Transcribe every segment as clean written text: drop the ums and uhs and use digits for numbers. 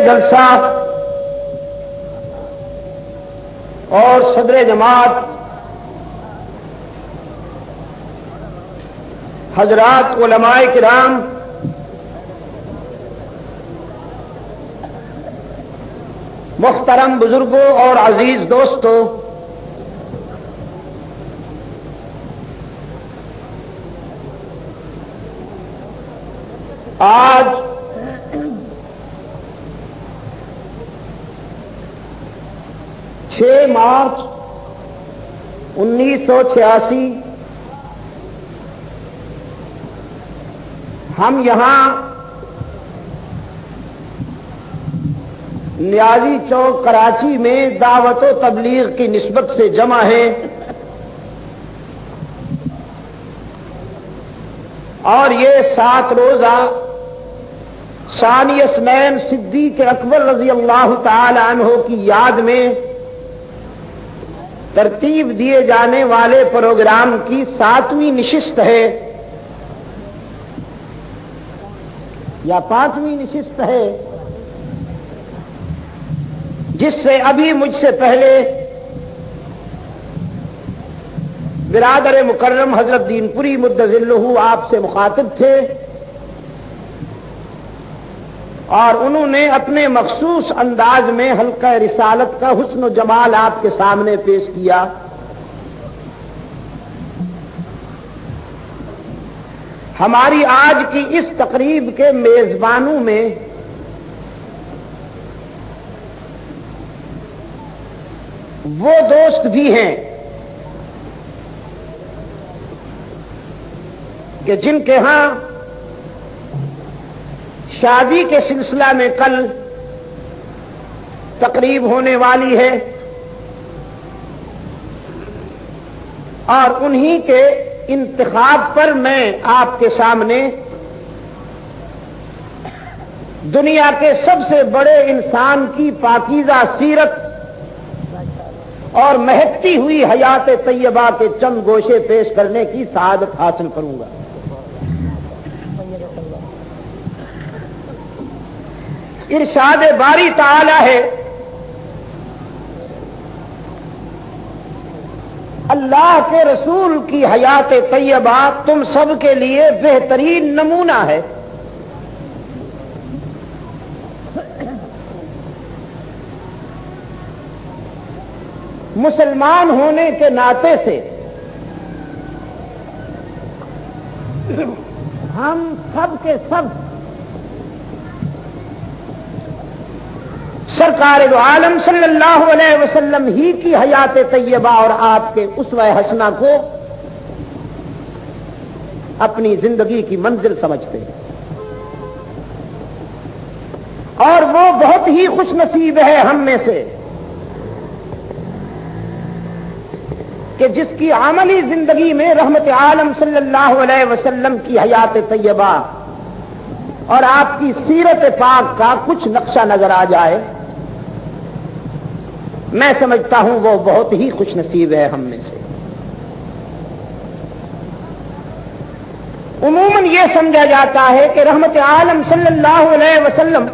جلسہ اور صدر جماعت حضرات علماء کرام، محترم بزرگوں اور عزیز دوستوں، آج 6 مارچ 1986 ہم یہاں نیازی چوک کراچی میں دعوت و تبلیغ کی نسبت سے جمع ہیں، اور یہ 7 روزہ ثانی اثنین صدیق اکبر رضی اللہ تعالی عنہ کی یاد میں ترتیب دیے جانے والے پروگرام کی 7ویں نشست ہے یا 5ویں نشست ہے، جس سے ابھی مجھ سے پہلے برادر مکرم حضرت دین پوری مدظلہ آپ سے مخاطب تھے، اور انہوں نے اپنے مخصوص انداز میں حلقہ رسالت کا حسن و جمال آپ کے سامنے پیش کیا۔ ہماری آج کی اس تقریب کے میزبانوں میں وہ دوست بھی ہیں کہ جن کے ہاں شادی کے سلسلہ میں کل تقریب ہونے والی ہے، اور انہی کے انتخاب پر میں آپ کے سامنے دنیا کے سب سے بڑے انسان کی پاکیزہ سیرت اور مہکتی ہوئی حیات طیبہ کے چند گوشے پیش کرنے کی سعادت حاصل کروں گا۔ ارشاد باری تعالی ہے، اللہ کے رسول کی حیات طیبہ تم سب کے لیے بہترین نمونہ ہے۔ مسلمان ہونے کے ناطے سے ہم سب کے سب سرکار دو عالم صلی اللہ علیہ وسلم ہی کی حیات طیبہ اور آپ کے اسوہ حسنہ کو اپنی زندگی کی منزل سمجھتے ہیں، اور وہ بہت ہی خوش نصیب ہے ہم میں سے کہ جس کی عملی زندگی میں رحمت عالم صلی اللہ علیہ وسلم کی حیات طیبہ اور آپ کی سیرت پاک کا کچھ نقشہ نظر آ جائے۔ میں سمجھتا ہوں وہ بہت ہی خوش نصیب ہے ہم میں سے۔ عموماً یہ سمجھا جاتا ہے کہ رحمت عالم صلی اللہ علیہ وسلم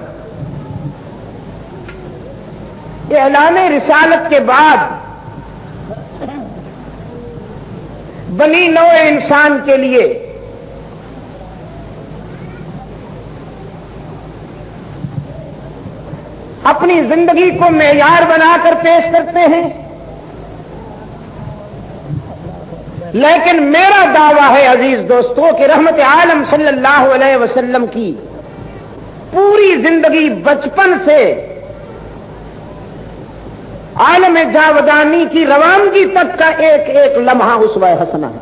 اعلان رسالت کے بعد بنی نوع انسان کے لیے اپنی زندگی کو معیار بنا کر پیش کرتے ہیں، لیکن میرا دعویٰ ہے عزیز دوستو کہ رحمت عالم صلی اللہ علیہ وسلم کی پوری زندگی بچپن سے عالم جاودانی کی روانگی تک کا ایک ایک لمحہ اسوہ حسنہ ہے۔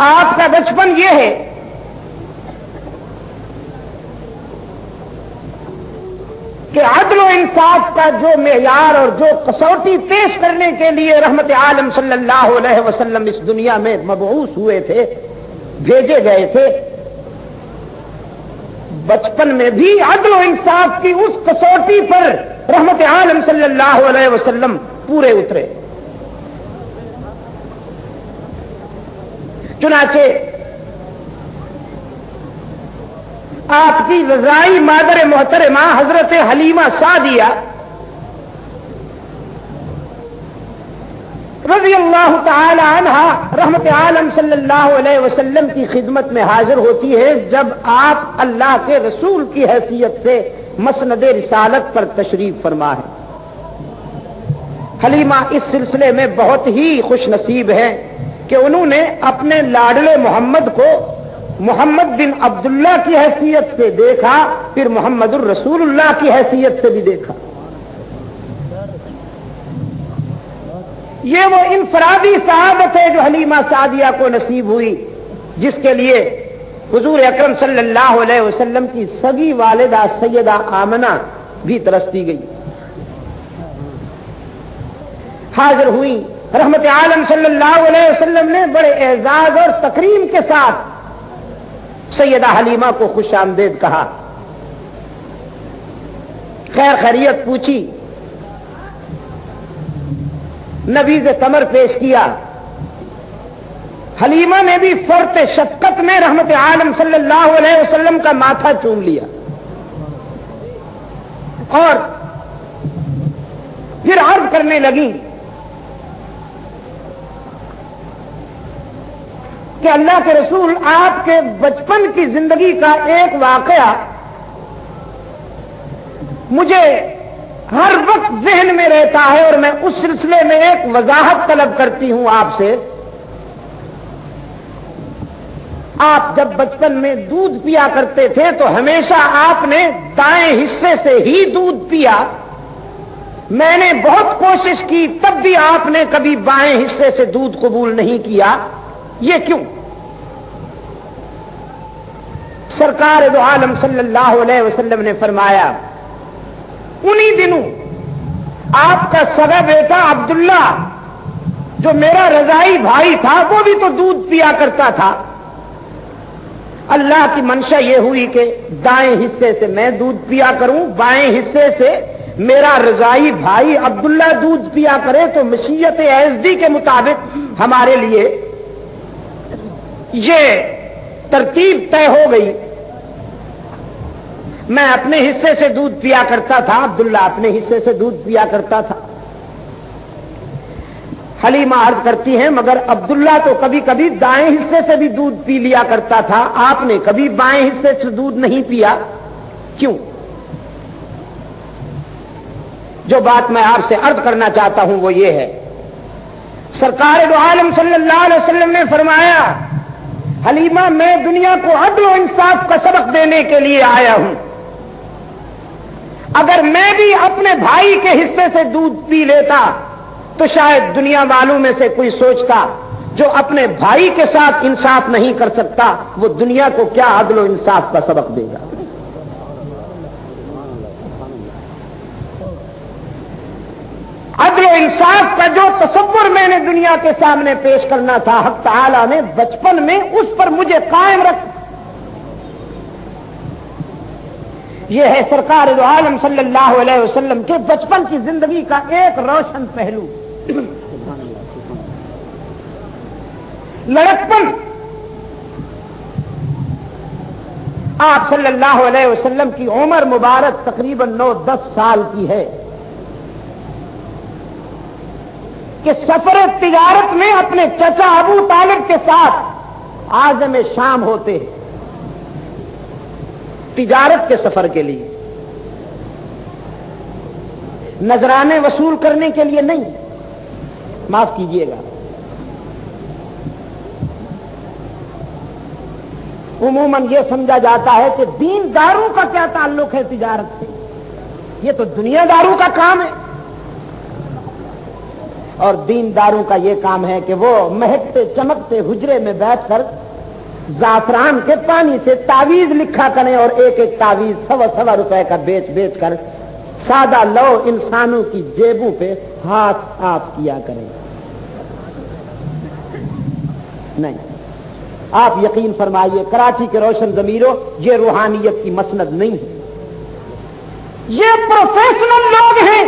آپ کا بچپن یہ ہے کہ عدل و انصاف کا جو معیار اور جو کسوٹی پیش کرنے کے لیے رحمت عالم صلی اللہ علیہ وسلم اس دنیا میں مبعوث ہوئے تھے، بھیجے گئے تھے، بچپن میں بھی عدل و انصاف کی اس کسوٹی پر رحمت عالم صلی اللہ علیہ وسلم پورے اترے۔ چنانچہ آپ کی رضائی مادر محترمہ حضرت حلیمہ سعدیہ رضی اللہ تعالی عنہ رحمت عالم صلی اللہ علیہ وسلم کی خدمت میں حاضر ہوتی ہے جب آپ اللہ کے رسول کی حیثیت سے مسند رسالت پر تشریف فرما ہے۔ حلیمہ اس سلسلے میں بہت ہی خوش نصیب ہیں کہ انہوں نے اپنے لاڈلے محمد کو محمد بن عبداللہ کی حیثیت سے دیکھا، پھر محمد الرسول اللہ کی حیثیت سے بھی دیکھا۔ یہ وہ انفرادی سعادت ہے جو حلیمہ سعدیہ کو نصیب ہوئی، جس کے لیے حضور اکرم صلی اللہ علیہ وسلم کی سگی والدہ سیدہ آمنہ بھی ترستی گئی، حاضر ہوئی۔ رحمت عالم صلی اللہ علیہ وسلم نے بڑے اعزاز اور تکریم کے ساتھ سیدہ حلیمہ کو خوش آمدید کہا، خیر خیریت پوچھی، نبیذ تمر پیش کیا۔ حلیمہ نے بھی فرط شفقت میں رحمت عالم صلی اللہ علیہ وسلم کا ماتھا چوم لیا اور پھر عرض کرنے لگی کہ اللہ کے رسول، آپ کے بچپن کی زندگی کا ایک واقعہ مجھے ہر وقت ذہن میں رہتا ہے اور میں اس سلسلے میں ایک وضاحت طلب کرتی ہوں آپ سے۔ آپ جب بچپن میں دودھ پیا کرتے تھے تو ہمیشہ آپ نے دائیں حصے سے ہی دودھ پیا، میں نے بہت کوشش کی تب بھی آپ نے کبھی بائیں حصے سے دودھ قبول نہیں کیا، یہ کیوں؟ سرکار دو عالم صلی اللہ علیہ وسلم نے فرمایا، انہی دنوں آپ کا سگا بیٹا عبداللہ جو میرا رضائی بھائی تھا وہ بھی تو دودھ پیا کرتا تھا، اللہ کی منشا یہ ہوئی کہ دائیں حصے سے میں دودھ پیا کروں، بائیں حصے سے میرا رضائی بھائی عبداللہ دودھ پیا کرے، تو مشیت ایزدی کے مطابق ہمارے لیے یہ ترتیب طے ہو گئی۔ میں اپنے حصے سے دودھ پیا کرتا تھا، عبداللہ اپنے حصے سے دودھ پیا کرتا تھا۔ حلیمہ عرض کرتی ہیں مگر عبداللہ تو کبھی کبھی دائیں حصے سے بھی دودھ پی لیا کرتا تھا، آپ نے کبھی بائیں حصے سے دودھ نہیں پیا، کیوں؟ جو بات میں آپ سے عرض کرنا چاہتا ہوں وہ یہ ہے، سرکار دو عالم صلی اللہ علیہ وسلم نے فرمایا، حلیمہ میں دنیا کو عدل و انصاف کا سبق دینے کے لیے آیا ہوں، اگر میں بھی اپنے بھائی کے حصے سے دودھ پی لیتا تو شاید دنیا والوں میں سے کوئی سوچتا جو اپنے بھائی کے ساتھ انصاف نہیں کر سکتا وہ دنیا کو کیا عدل و انصاف کا سبق دے گا۔ عدل و انصاف کا جو تصور میں نے دنیا کے سامنے پیش کرنا تھا، حق تعالی نے بچپن میں اس پر مجھے قائم رکھ۔ یہ ہے سرکار دو عالم صلی اللہ علیہ وسلم کے بچپن کی زندگی کا ایک روشن پہلو، لڑکپن۔ آپ صلی اللہ علیہ وسلم کی عمر مبارک تقریباً 9-10 سال کی ہے کہ سفر تجارت میں اپنے چچا ابو طالب کے ساتھ عازم شام ہوتے ہیں، تجارت کے سفر کے لیے، نذرانے وصول کرنے کے لیے نہیں، معاف کیجیے گا۔ عموماً یہ سمجھا جاتا ہے کہ دین داروں کا کیا تعلق ہے تجارت سے، یہ تو دنیا داروں کا کام ہے، اور دین داروں کا یہ کام ہے کہ وہ مہکتے چمکتے حجرے میں بیٹھ کر زعفران کے پانی سے تعویذ لکھا کریں اور ایک ایک تعویذ 100 روپے کا بیچ کر سادہ لو انسانوں کی جیبوں پہ ہاتھ صاف کیا کریں۔ نہیں، آپ یقین فرمائیے کراچی کے روشن ضمیروں، یہ روحانیت کی مسند نہیں ہے، یہ پروفیشنل لوگ ہیں،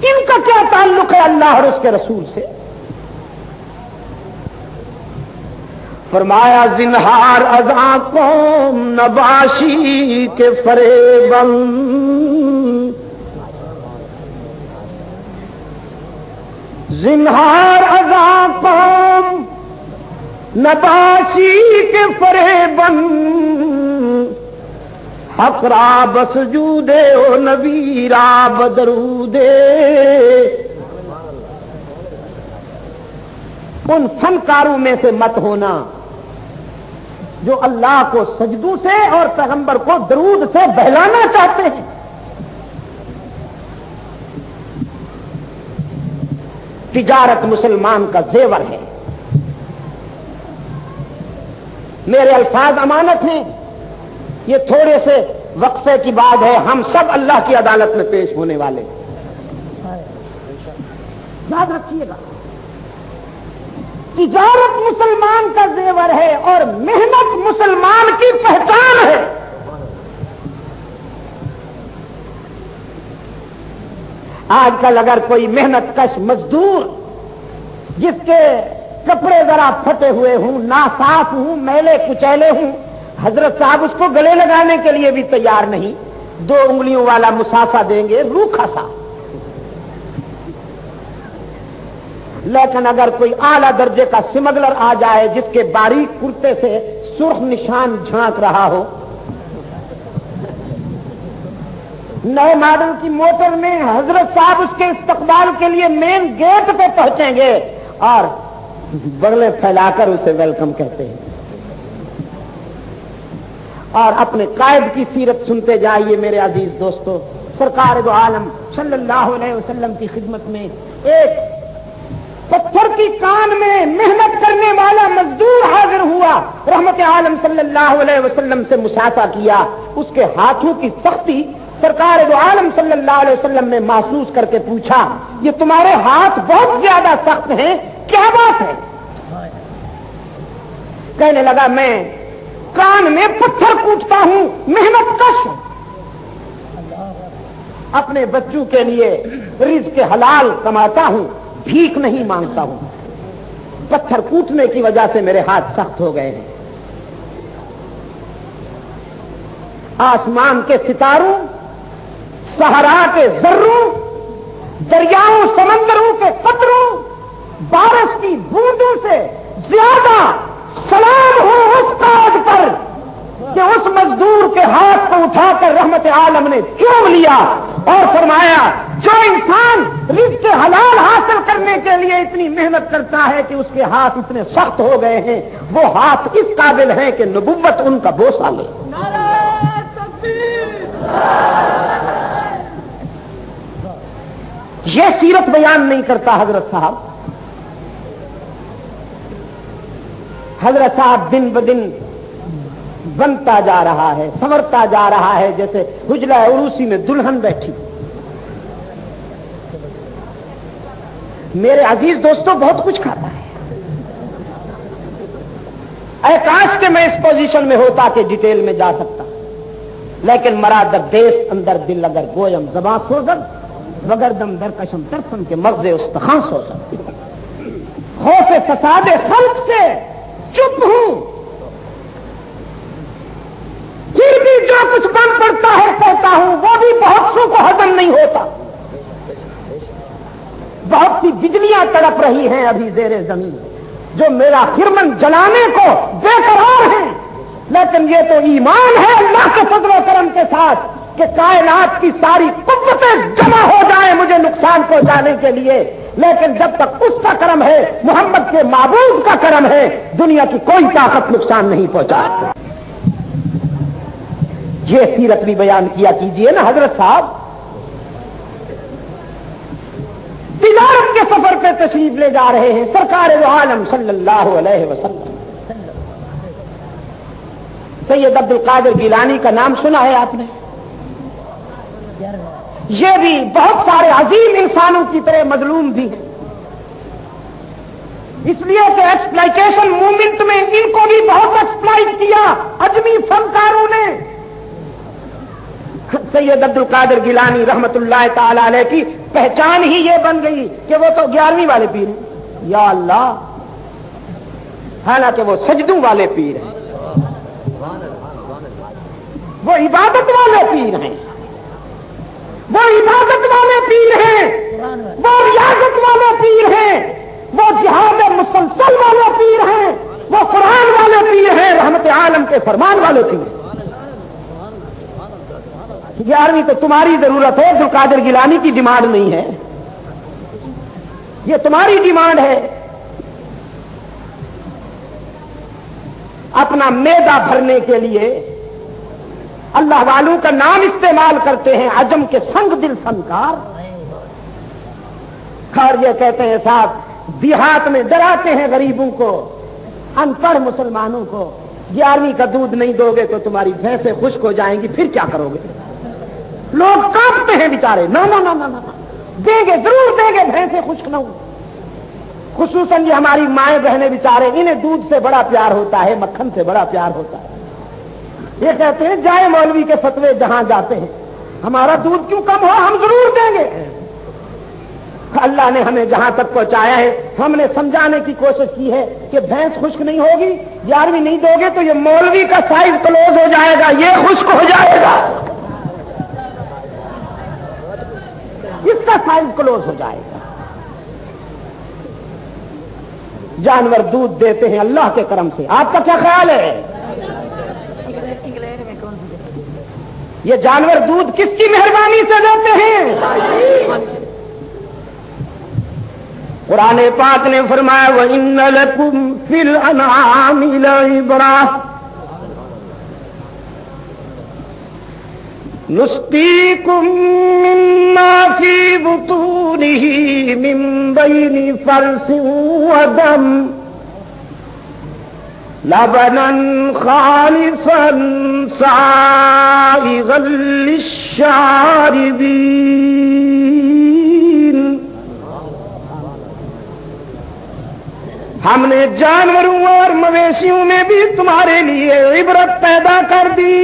ان کا کیا تعلق ہے اللہ اور اس کے رسول سے؟ فرمایا زنہار ازاں قوم نباشی کے فریباً، زنہار ازاں قوم نباشی کے فریباً، حق را بسجودے و نبی را بدرودے۔ ان فنکاروں میں سے مت ہونا جو اللہ کو سجدوں سے اور پیغمبر کو درود سے بہلانا چاہتے ہیں۔ تجارت مسلمان کا زیور ہے۔ میرے الفاظ امانت ہیں، یہ تھوڑے سے وقفے کی بات ہے، ہم سب اللہ کی عدالت میں پیش ہونے والے ہیں، یاد رکھیے گا۔ تجارت مسلمان کا زیور ہے اور محنت مسلمان کی پہچان ہے۔ آج کل اگر کوئی محنت کش مزدور جس کے کپڑے ذرا پھٹے ہوئے ہوں، ناصاف ہوں، میلے کچیلے ہوں، حضرت صاحب اس کو گلے لگانے کے لیے بھی تیار نہیں، 2 انگلیوں والا مسافہ دیں گے، روکھا سا۔ لیکن اگر کوئی اعلیٰ درجے کا سمگلر آ جائے جس کے باریک کرتے سے سرخ نشان جھانک رہا ہو، نئے ماڈل کی موٹر میں حضرت صاحب اس کے استقبال کے لیے مین گیٹ پہ پہنچیں گے اور بغلیں پھیلا کر اسے ویلکم کہتے ہیں۔ اور اپنے قائد کی سیرت سنتے جائیے میرے عزیز دوستو۔ سرکار دو عالم صلی اللہ علیہ وسلم کی خدمت میں ایک پتھر کی کان میں محنت کرنے والا مزدور حاضر ہوا، رحمت عالم صلی اللہ علیہ وسلم سے مصافحہ کیا، اس کے ہاتھوں کی سختی سرکار دو عالم صلی اللہ علیہ وسلم نے محسوس کر کے پوچھا، یہ تمہارے ہاتھ بہت زیادہ سخت ہیں، کیا بات ہے؟ کہنے لگا میں کان میں پتھر کوٹتا ہوں، محنت کش ہوں، اپنے بچوں کے لیے رزق حلال کماتا ہوں، بھیک نہیں مانگتا ہوں، پتھر کوٹنے کی وجہ سے میرے ہاتھ سخت ہو گئے ہیں۔ آسمان کے ستاروں، صحرا کے ذروں، دریاؤں سمندروں کے قطروں، بارش کی بوندوں سے زیادہ سلام ہو اس قائد پر کہ اس مزدور کے ہاتھ کو اٹھا کر رحمت عالم نے چوم لیا اور فرمایا، جو انسان رزق حلال حاصل کرنے کے لیے اتنی محنت کرتا ہے کہ اس کے ہاتھ اتنے سخت ہو گئے ہیں، وہ ہاتھ اس قابل ہیں کہ نبوت ان کا بوسہ لے۔ یہ سیرت بیان نہیں کرتا حضرت صاحب۔ حضرت صاحب دن بدن بنتا جا رہا ہے، سنورتا جا رہا ہے، جیسے حجلہ عروسی میں دلہن بیٹھی۔ میرے عزیز دوستو بہت کچھ کھاتا ہے، اے کاش کہ میں اس پوزیشن میں ہوتا کہ ڈیٹیل میں جا سکتا، لیکن مرا در دیس اندر دل اگر گویم زباں سوزن وگر دم در کشم ترفن کے مغز استخاں سوزن۔ خوف فساد خلق سے چپ ہوں، پھر بھی جو کچھ بن پڑتا ہے کہتا ہوں، وہ بھی بہت سو کو ہضم نہیں ہوتا۔ بہت سی بجلیاں تڑپ رہی ہیں ابھی زیر زمین جو میرا خرمن جلانے کو بے قرار ہیں، لیکن یہ تو ایمان ہے اللہ کے فضل و کرم کے ساتھ کہ کائنات کی ساری قوتیں جمع ہو جائیں مجھے نقصان پہنچانے کے لیے، لیکن جب تک اس کا کرم ہے، محمد کے معبود کا کرم ہے، دنیا کی کوئی طاقت نقصان نہیں پہنچا سکتی۔ یہ سیرت بھی بیان کیا کیجئے نا حضرت صاحب۔ تجارت کے سفر پہ تشریف لے جا رہے ہیں سرکار دو عالم صلی اللہ علیہ وسلم۔ سید عبد القادر گیلانی کا نام سنا ہے آپ نے؟ یہ بھی بہت سارے عظیم انسانوں کی طرح مظلوم بھی ہیں، اس لیے کہ ایکسپلائٹیشن موومنٹ میں ان کو بھی بہت ایکسپلائٹ کیا اجمی فنکاروں نے۔ سید عبد القادر گیلانی رحمت اللہ تعالی علیہ کی پہچان ہی یہ بن گئی کہ وہ تو 11ویں والے پیر ہیں۔ یا اللہ، حالانکہ وہ سجدوں والے پیر ہیں، وہ عبادت والے پیر ہیں، وہ عبادت والے پیر ہیں، وہ ریاضت والے پیر ہیں، وہ جہاد مسلسل والے پیر ہیں، وہ قرآن والے پیر ہیں، رحمت عالم کے فرمان والے پیر ہیں۔ 11ویں تو تمہاری ضرورت ہے، عبد القادر گیلانی کی ڈیمانڈ نہیں ہے، یہ تمہاری ڈیمانڈ ہے۔ اپنا معدہ بھرنے کے لیے اللہ والوں کا نام استعمال کرتے ہیں، عجم کے سنگ دل فنکار، اور یہ کہتے ہیں صاحب دیہات میں ڈراتے ہیں غریبوں کو، ان پڑھ مسلمانوں کو، 11ویں کا دودھ نہیں دو گے تو تمہاری بھینسیں خشک ہو جائیں گی، پھر کیا کرو گے؟ لوگ کانپتے ہیں بیچارے، نہ نہ نہ نہ دیں گے، ضرور دیں گے، بھینسیں خشک نہ ہوں۔ خصوصاً یہ ہماری مائیں بہنیں بیچارے، انہیں دودھ سے بڑا پیار ہوتا ہے، مکھن سے بڑا پیار ہوتا ہے۔ یہ کہتے ہیں جائے مولوی کے فتوے جہاں جاتے ہیں، ہمارا دودھ کیوں کم ہو، ہم ضرور دیں گے۔ اللہ نے ہمیں جہاں تک پہنچایا ہے، ہم نے سمجھانے کی کوشش کی ہے کہ بھینس خشک نہیں ہوگی، 11ویں نہیں دو گے تو یہ مولوی کا سائز کلوز ہو جائے گا، یہ خشک ہو جائے گا، اس کا سائز کلوز ہو جائے گا۔ جانور دودھ دیتے ہیں اللہ کے کرم سے، آپ کا کیا خیال ہے؟ یہ جانور دودھ کس کی مہربانی سے دیتے ہیں؟ قرآن پاک نے فرمایا وَإِنَّ لَكُمْ فِي الْأَنْعَامِ لَعِبْرَةً نُسْقِيكُم مِّمَّا فِي بُطُونِهِ مِن بَيْنِ فَرْثٍ وَدَمٍ لَبَنًا خَالِصًا سَائِغًا لِّلشَّارِبِينَ۔ ہم نے جانوروں اور مویشیوں میں بھی تمہارے لیے عبرت پیدا کر دی۔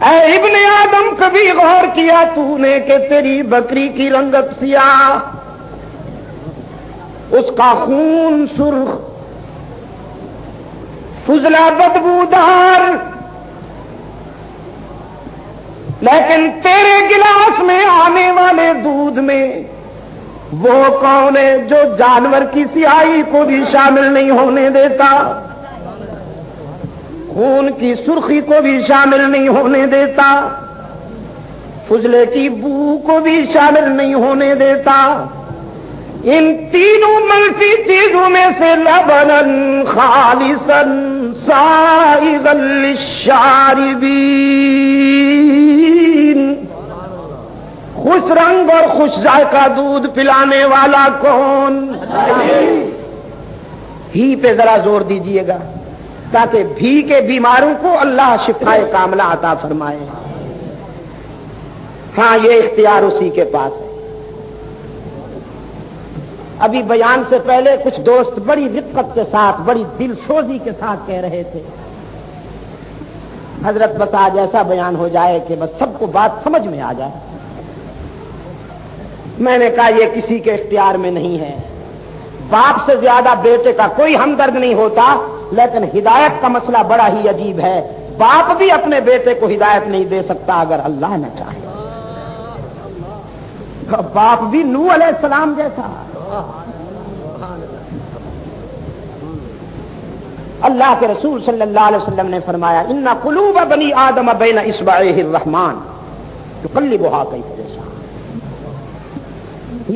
اے ابن آدم، کبھی غور کیا تو نے کہ تیری بکری کی رنگت سیاہ، اس کا خون سرخ، فضلہ بدبودار، لیکن تیرے گلاس میں آنے والے دودھ میں وہ کون ہے جو جانور کی سیاہی کو بھی شامل نہیں ہونے دیتا، خون کی سرخی کو بھی شامل نہیں ہونے دیتا، فضلے کی بو کو بھی شامل نہیں ہونے دیتا، ان تینوں منفی چیزوں میں سے لبناً خالصاً سائغاً للشاربین، خوش رنگ اور خوش ذائقہ دودھ پلانے والا کون؟ ہی پہ ذرا زور دیجئے گا تاکہ بھی کے بیماروں کو اللہ شفائے کاملہ عطا فرمائے۔ ہاں یہ اختیار اسی کے پاس ہے۔ ابھی بیان سے پہلے کچھ دوست بڑی رقت کے ساتھ، بڑی دل سوزی کے ساتھ کہہ رہے تھے حضرت بس آج ایسا بیان ہو جائے کہ بس سب کو بات سمجھ میں آ جائے۔ میں نے کہا یہ کسی کے اختیار میں نہیں ہے، باپ سے زیادہ بیٹے کا کوئی ہمدرد نہیں ہوتا، لیکن ہدایت کا مسئلہ بڑا ہی عجیب ہے، باپ بھی اپنے بیٹے کو ہدایت نہیں دے سکتا اگر اللہ نہ چاہے۔ باپ بھی نوح علیہ السلام جیسا۔ اللہ کے رسول صلی اللہ علیہ وسلم نے فرمایا ان قلوب بنی آدم بین اصبعیہ الرحمن یقلبھا کیف یشاء،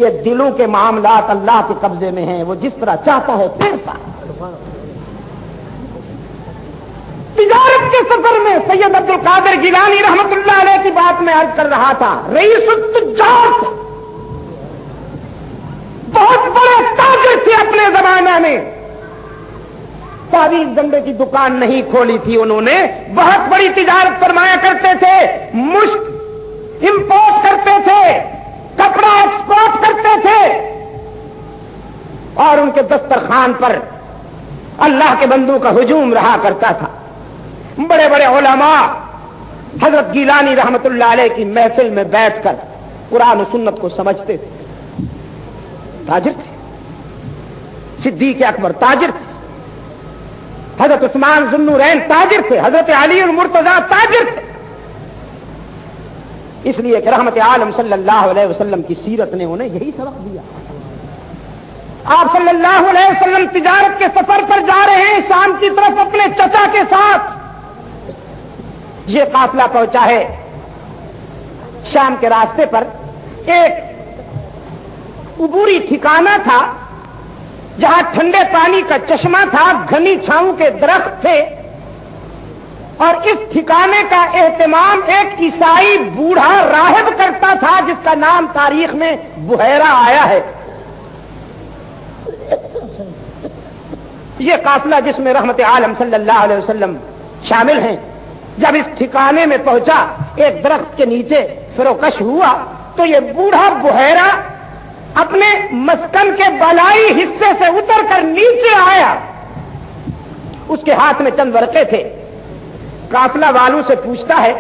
یہ دلوں کے معاملات اللہ کے قبضے میں ہیں، وہ جس طرح چاہتا ہے پھیرتا ہے۔ تجارت کے سفر میں سید عبد القادر گیلانی رحمت اللہ علیہ کی بات میں عرض کر رہا تھا، رئیس التجار تھے، بہت بڑے تاجر تھے اپنے زمانے میں، تعویذ گنڈے کی دکان نہیں کھولی تھی انہوں نے، بہت بڑی تجارت فرمایا کرتے تھے، مشت امپورٹ کرتے تھے، کپڑا ایکسپورٹ کرتے تھے، اور ان کے دسترخوان پر اللہ کے بندوں کا ہجوم رہا کرتا تھا۔ بڑے بڑے علماء حضرت گیلانی رحمت اللہ علیہ کی محفل میں بیٹھ کر قرآن و سنت کو سمجھتے تھے، تاجر تھے۔ صدیق اکبر تاجر تھے، حضرت عثمان ذو النورین تاجر تھے، حضرت علی المرتضیٰ تاجر تھے. اس لیے کہ رحمت عالم صلی اللہ علیہ وسلم کی سیرت نے انہیں یہی سبق دیا. آپ صلی اللہ علیہ وسلم تجارت کے سفر پر جا رہے ہیں شام کی طرف اپنے چچا کے ساتھ. یہ قافلہ پہنچا ہے شام کے راستے پر ایک عبوری ٹھکانہ تھا جہاں ٹھنڈے پانی کا چشمہ تھا، گھنی چھاؤں کے درخت تھے، اور اس ٹھکانے کا اہتمام ایک عیسائی بوڑھا راہب کرتا تھا جس کا نام تاریخ میں بحیرہ آیا ہے. یہ قافلہ جس میں رحمت عالم صلی اللہ علیہ وسلم شامل ہیں جب اس ٹھکانے میں پہنچا، ایک درخت کے نیچے فروکش ہوا تو یہ بوڑھا بحیرہ اپنے مسکن کے بالائی حصے سے اتر کر نیچے آیا. اس کے ہاتھ میں چند ورقے تھے. قافلہ والوں سے پوچھتا ہے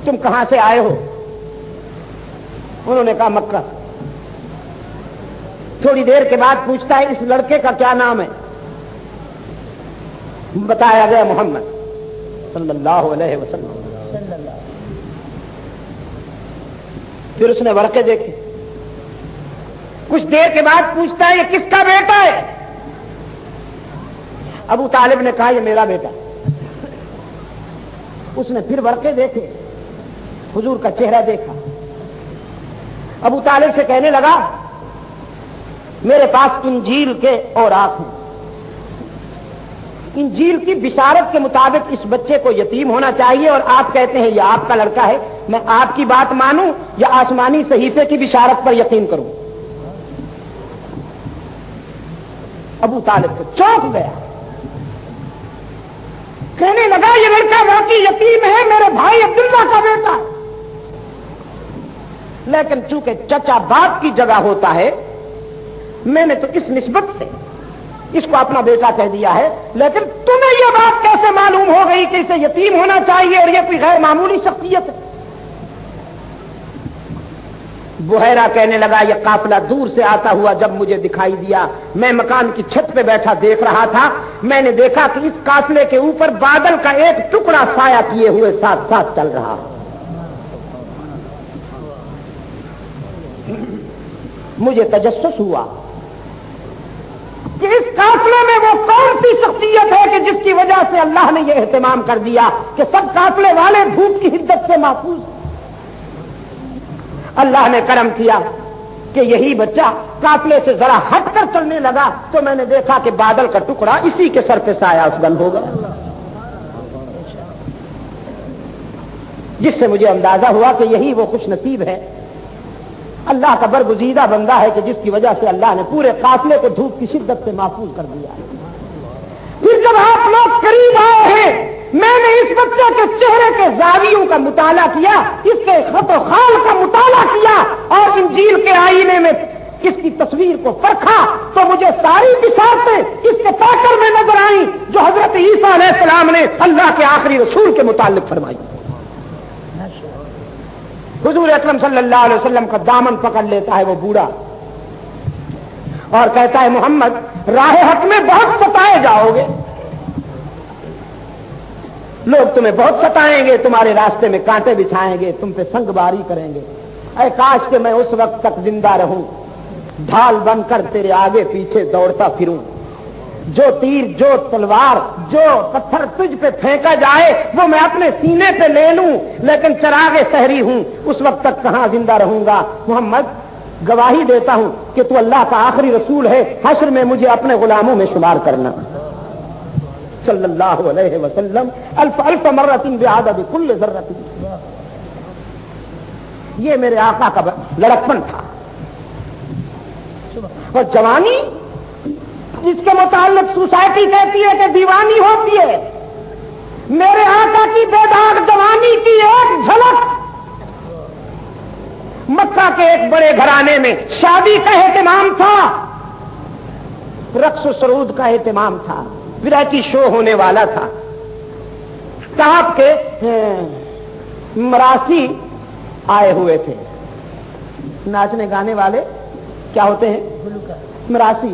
تم کہاں سے آئے ہو؟ انہوں نے کہا مکہ سے. تھوڑی دیر کے بعد پوچھتا ہے اس لڑکے کا کیا نام ہے؟ بتایا گیا محمد صلی اللہ علیہ وسلم. پھر اس نے ورقے دیکھے. کچھ دیر کے بعد پوچھتا ہے یہ کس کا بیٹا ہے؟ ابو طالب نے کہا یہ میرا بیٹا. اس نے پھر ورقے دیکھے، حضور کا چہرہ دیکھا. ابو طالب سے کہنے لگا میرے پاس انجیل کے اوراق ہیں، انجیل کی بشارت کے مطابق اس بچے کو یتیم ہونا چاہیے، اور آپ کہتے ہیں یہ آپ کا لڑکا ہے. میں آپ کی بات مانوں یا آسمانی صحیفے کی بشارت پر یقین کروں؟ ابو طالب تو چونک گیا، کہنے لگا یہ لڑکا واقعی یتیم ہے، میرے بھائی عبداللہ کا بیٹا ہے. لیکن چونکہ چچا باپ کی جگہ ہوتا ہے میں نے تو اس نسبت سے اس کو اپنا بیٹا کہہ دیا ہے. لیکن تمہیں یہ بات کیسے معلوم ہو گئی کہ اسے یتیم ہونا چاہیے اور یہ کوئی غیر معمولی شخصیت ہے؟ بحیرہ کہنے لگا یہ قافلہ دور سے آتا ہوا جب مجھے دکھائی دیا، میں مکان کی چھت پہ بیٹھا دیکھ رہا تھا. میں نے دیکھا کہ اس قافلے کے اوپر بادل کا ایک ٹکڑا سایہ کیے ہوئے ساتھ ساتھ چل رہا. مجھے تجسس ہوا کہ اس قافلے میں وہ کون سی شخصیت ہے کہ جس کی وجہ سے اللہ نے یہ اہتمام کر دیا کہ سب قافلے والے دھوپ کی حدت سے محفوظ ہیں. اللہ نے کرم کیا کہ یہی بچہ قافلے سے ذرا ہٹ کر چلنے لگا تو میں نے دیکھا کہ بادل کا ٹکڑا اسی کے سر پہ سایہ افغان ہو گیا، جس سے مجھے اندازہ ہوا کہ یہی وہ خوش نصیب ہے، اللہ کا برگزیدہ بندہ ہے کہ جس کی وجہ سے اللہ نے پورے قافلے کو دھوپ کی شدت سے محفوظ کر دیا. پھر جب آپ لوگ قریب آئے ہیں میں نے اس بچے کے چہرے کے زاویوں کا مطالعہ کیا، اس کے خط و خال کا مطالعہ کیا اور انجیل کے آئینے میں اس کی تصویر کو پرکھا تو مجھے ساری بشارتیں اس کے پیکر میں نظر آئیں جو حضرت عیسیٰ علیہ السلام نے اللہ کے آخری رسول کے متعلق فرمائی. حضور اکرم صلی اللہ علیہ وسلم کا دامن پکڑ لیتا ہے وہ بوڑھا اور کہتا ہے محمد راہ حق میں بہت ستائے جاؤ گے، لوگ تمہیں بہت ستائیں گے، تمہارے راستے میں کانٹے بچھائیں گے، تم پہ سنگ باری کریں گے. اے کاش کہ میں اس وقت تک زندہ رہوں، ڈھال بن کر تیرے آگے پیچھے دوڑتا پھروں، جو تیر جو تلوار جو پتھر تجھ پہ پھینکا جائے وہ میں اپنے سینے پہ لے لوں. لیکن چراغ سحری ہوں، اس وقت تک کہاں زندہ رہوں گا. محمد گواہی دیتا ہوں کہ تو اللہ کا آخری رسول ہے، حشر میں مجھے اپنے غلاموں میں شمار کرنا. صلی اللہ علیہ وسلم الف الف مرۃ بعدد کل ذرۃ. یہ میرے آقا کا لڑکپن تھا. اور جوانی جس کے متعلق سوسائٹی کہتی ہے کہ دیوانی ہوتی ہے، میرے آقا کی بے داغ جوانی کی ایک جھلک. مکہ کے ایک بڑے گھرانے میں شادی کا اہتمام تھا، رقص و سرود کا اہتمام تھا، ویرائٹی شو ہونے والا تھا. کعب کے مراسی آئے ہوئے تھے، ناچنے گانے والے کیا ہوتے ہیں؟ مراسی.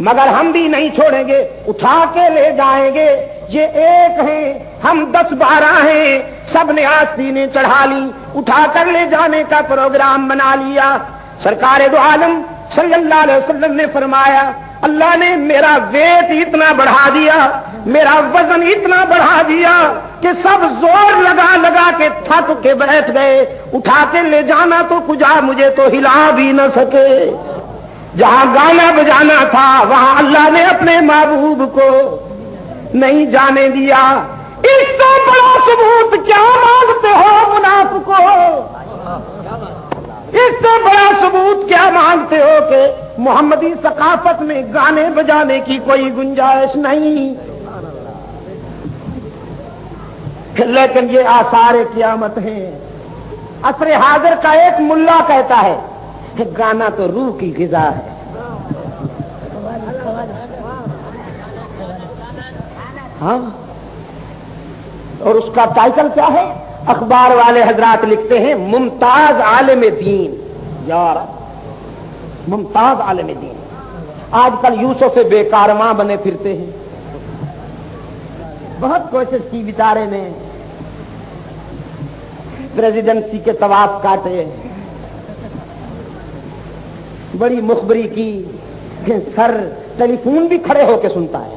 مگر ہم بھی نہیں چھوڑیں گے، اٹھا کے لے جائیں گے۔ یہ ایک ہیں، ہم 10-12 ہیں، سب نے آستینیں چڑھا لی، اٹھا کر لے جانے کا پروگرام بنا لیا۔ سرکار دو عالم صلی اللہ علیہ وسلم نے فرمایا اللہ نے میرا ویٹ اتنا بڑھا دیا، میرا وزن اتنا بڑھا دیا کہ سب زور لگا لگا کے تھک کے بیٹھ گئے۔ اٹھا کے لے جانا تو کجا، مجھے تو ہلا بھی نہ سکے۔ جہاں گانا بجانا تھا وہاں اللہ نے اپنے محبوب کو نہیں جانے دیا۔ اس سے بڑا ثبوت کیا مانگتے ہو منافقوں؟ اس سے بڑا ثبوت کیا مانگتے ہو کہ محمدی ثقافت میں گانے بجانے کی کوئی گنجائش نہیں؟ لیکن یہ آثار قیامت ہیں۔ عصر حاضر کا ایک ملا کہتا ہے کہ گانا تو روح کی غذا ہے۔ ہاں، اور اس کا ٹائٹل کیا ہے؟ اخبار والے حضرات لکھتے ہیں ممتاز عالم دین۔ یار ممتاز عالم دین، آج کل یوسف بے کارواں بنے پھرتے ہیں۔ بہت کوشش کی بیچارے نے، پریزیڈنسی کے طواف کاٹے، بڑی مخبری کی کہ سر ٹیلی فون بھی کھڑے ہو کے سنتا ہے۔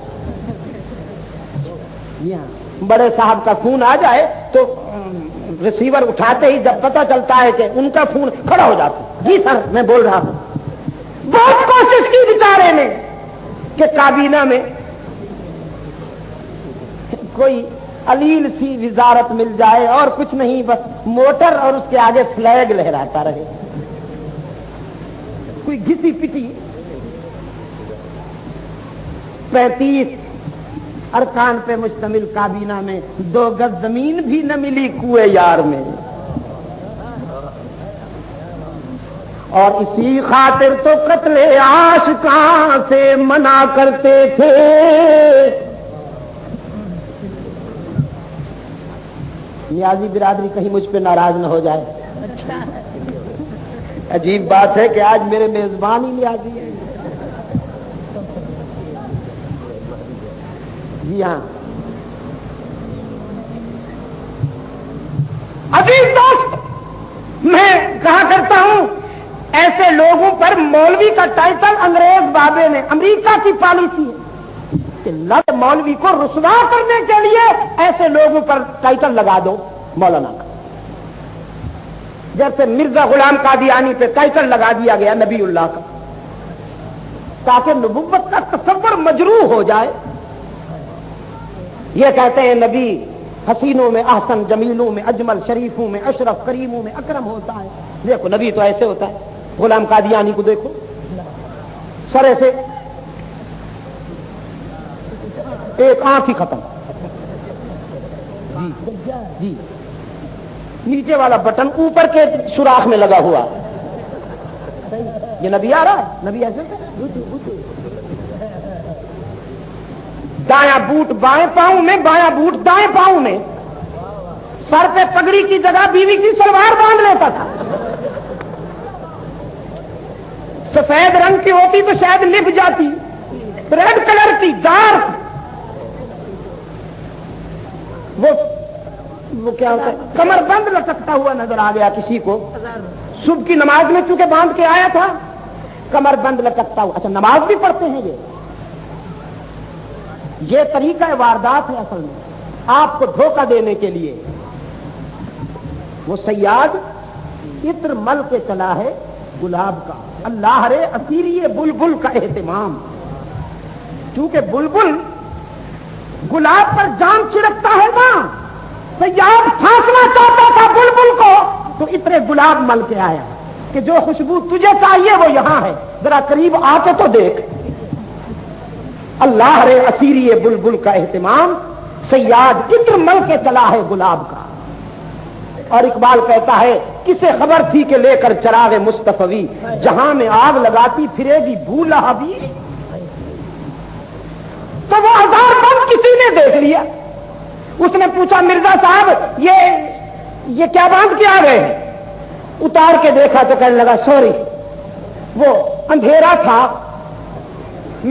بڑے صاحب کا فون آ جائے تو ریسیور اٹھاتے ہی جب پتہ چلتا ہے کہ ان کا فون کھڑا ہو جاتا ہے، جی سر میں بول رہا ہوں۔ بہت کوشش کی بیچارے نے کہ کابینہ میں کوئی علیل سی وزارت مل جائے اور کچھ نہیں، بس موٹر اور اس کے آگے فلیگ لہراتا رہے، کوئی گھسی پٹی 35 ارکان پہ مشتمل کابینہ میں 2 گز زمین بھی نہ ملی کوئے یار میں۔ اور اسی خاطر تو قتل عاشقاں سے منع کرتے تھے۔ نیازی برادری کہیں مجھ پہ ناراض نہ ہو جائے۔ عجیب بات ہے کہ آج میرے میزبان ہی نیازی ہے۔ جی ہاں عزیز دوست، میں کہا کرتا ہوں ایسے لوگوں پر مولوی کا ٹائٹل انگریز بابے نے، امریکہ کی پالیسی ہے کہ لب مولوی کو رسوا کرنے کے لیے ایسے لوگوں پر ٹائٹل لگا دو مولانا کا۔ جیسے مرزا غلام قادیانی پہ ٹائٹل لگا دیا گیا نبی اللہ کا، تاکہ نبوت کا تصور مجروح ہو جائے۔ یہ کہتے ہیں نبی حسینوں میں احسن، جمیلوں میں اجمل، شریفوں میں اشرف، کریموں میں اکرم ہوتا ہے۔ دیکھو نبی تو ایسے ہوتا ہے۔ غلام قادیانی کو دیکھو، سر ایسے، ایک آنکھ ہی ختم، جی نیچے والا بٹن اوپر کے سوراخ میں لگا ہوا۔ یہ نبی آ رہا ہے، نبی ایسے دایاں بوٹ بائیں پاؤں میں، بایاں بوٹ دائیں پاؤں میں، سر پہ پگڑی کی جگہ بیوی کی سلوار باندھ لیتا تھا۔ سفید رنگ کی ہوتی تو شاید لپٹ جاتی، ریڈ کلر کی ڈارک، وہ کیا ہوتا ہے، کمر بند لٹکتا ہوا نظر آ گیا کسی کو۔ صبح کی نماز میں چونکہ باندھ کے آیا تھا، کمر بند لٹکتا ہوا۔ اچھا نماز بھی پڑھتے ہیں یہ طریقہ واردات ہے اصل میں، آپ کو دھوکہ دینے کے لیے۔ وہ صیاد عطر مل کے چلا ہے گلاب کا، اللہ رے اسیری بلبل کا اہتمام۔ چونکہ بلبل گلاب پر جان چھڑکتا ہے نا، صیاد پھانسنا چاہتا تھا بلبل کو، تو عطر گلاب مل کے آیا کہ جو خوشبو تجھے چاہیے وہ یہاں ہے، ذرا قریب آ کے تو دیکھ۔ اللہ رے اسیری بلبل کا اہتمام، صیاد عطر مل کے چلا ہے گلاب کا۔ اور اقبال کہتا ہے کسے خبر تھی کہ لے کر چراغ مصطفی، جہاں میں آگ لگاتی پھرے گی بو لہبی۔ تو وہ ہزار بم کسی نے دیکھ لیا، اس نے پوچھا مرزا صاحب یہ کیا باندھ کے آ گئے ہیں؟ اتار کے دیکھا تو کہنے لگا سوری، وہ اندھیرا تھا،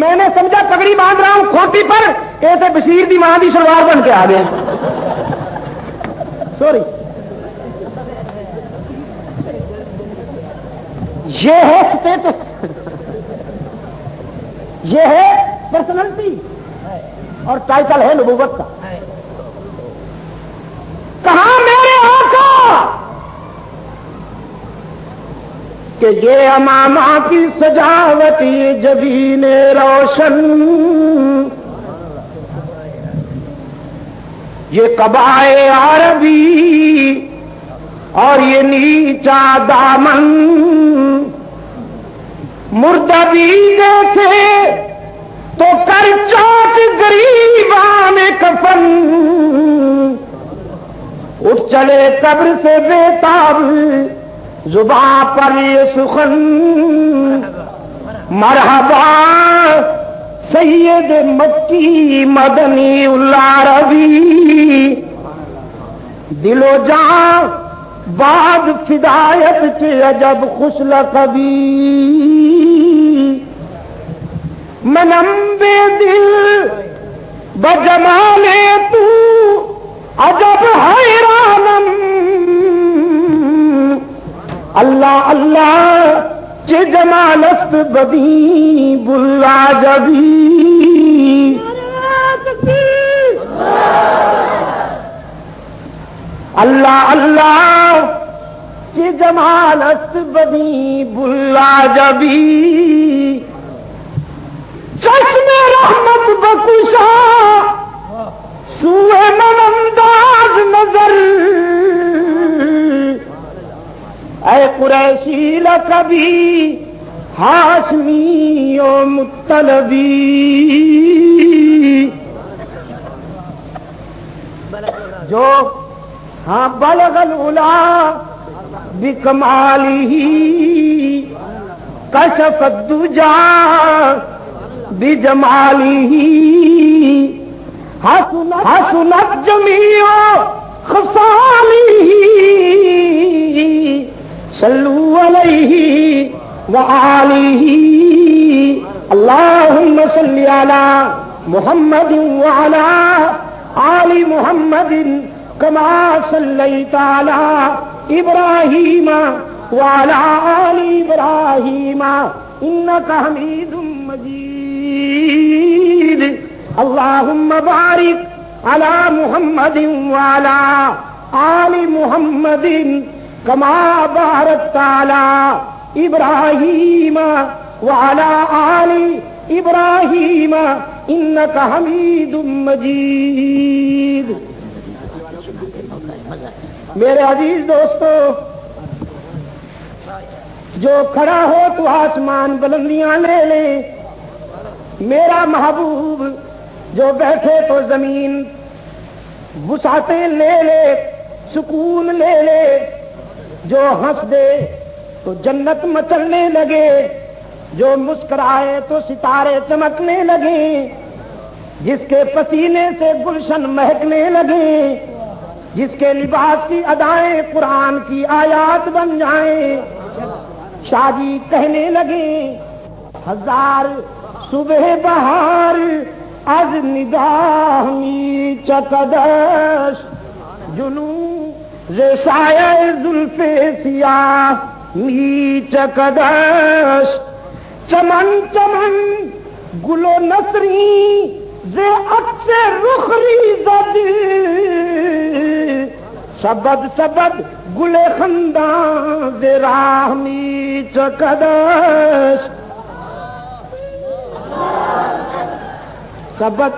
میں نے سمجھا پگڑی باندھ رہا ہوں کھوٹی پر، ایسے بشیر دی ماں دی شلوار بن کے آ گیا. سوری، یہ ہے اسٹیٹس، یہ ہے پرسنالٹی اور ٹائٹل ہے نبوت کا. کہاں میرے آقا کہ یہ امامہ کی سجاوٹ یہ جبین روشن، یہ قبائے عربی اور یہ نیچا دامن، مردہ بھی دیکھے تو کر چاٹ غریبان کفن، اٹھ چلے قبر سے بےتاب زباں پر یہ سخن، مرحبا سید مکی مدنی العربی، دل و جان بعد فدایت چے عجب خوش لقبی، منم بے دل بجمال تو عجب حیرانم، اللہ اللہ چے جمال است بدی بلا جبی، اللہ اللہ چے جمال است بدی بلا جبی، چشم رحمت بکشا سوئے من انداز نظر، اے قریشی لقبی ہاشمی و مطلبی، جو ہاں بلغ العلا بکمالہ کشف الدجا بجمالہ، حسنت جمیع خصالہ صلو علیہ وآلہ، اللہم صلی علی محمد وعلی آل محمد کما صلیت علی ابراہیم وعلی آل ابراہیم انک حمید مجید، اللہم بارک علی محمد وعلی آل محمد کما بارکت علی ابراہیم وعلی آل ابراہیم انک حمید مجید. میرے عزیز دوستو، جو کھڑا ہو تو آسمان بلندیاں لے لے، میرا محبوب جو بیٹھے تو زمین وسعتیں لے لے، سکون لے لے، جو ہنس دے تو جنت مچلنے لگے، جو مسکرائے تو ستارے چمکنے لگے، جس کے پسینے سے گلشن مہکنے لگے، جس کے لباس کی ادائیں قرآن کی آیات بن جائیں، شاہ جی کہنے لگے ہزار صبح بہار از نگاہی چکدش، جنو ز سایہ زلف سیاہ می چکدش، چمن چمن گل و نسری ز عکس رخ ریزد، سبد سبد گل خندان ز راہ می چکدش، سبد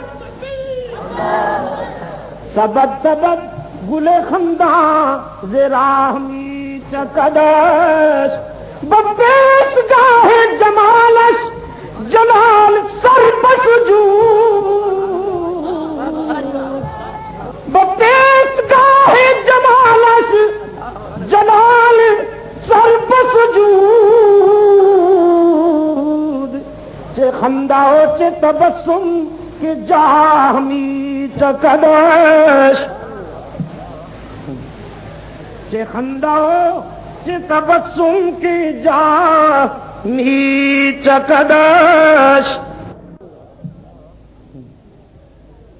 سبد سبد گل خندان ز راہ می چکدش، بپیش گاہ جمالش جلال سر بسجود، بپیش گاہ جمالش جلال سر بسجود، چه خندا و چه تبسم که جاه می چکدش، چه خندا و چه تبسم که جاه می چکدش،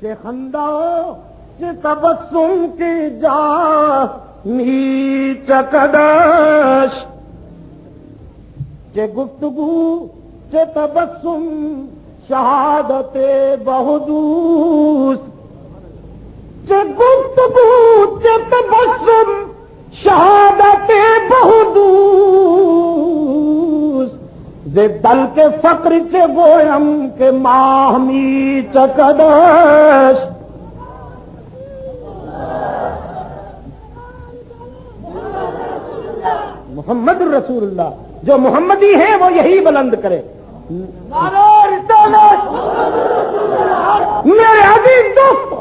کہ خندہ کہ تبسم کی جامی چکدش، کہ گفتگو کہ تبسم شہادت بہدوس، کہ گفتگو کہ تبسم شہادت بہدوس، دل کے فقر کے گویم کے ماہمی چکدش۔ محمد الرسول اللہ، جو محمدی ہیں وہ یہی بلند کرے۔ میرے عزیز دوستو،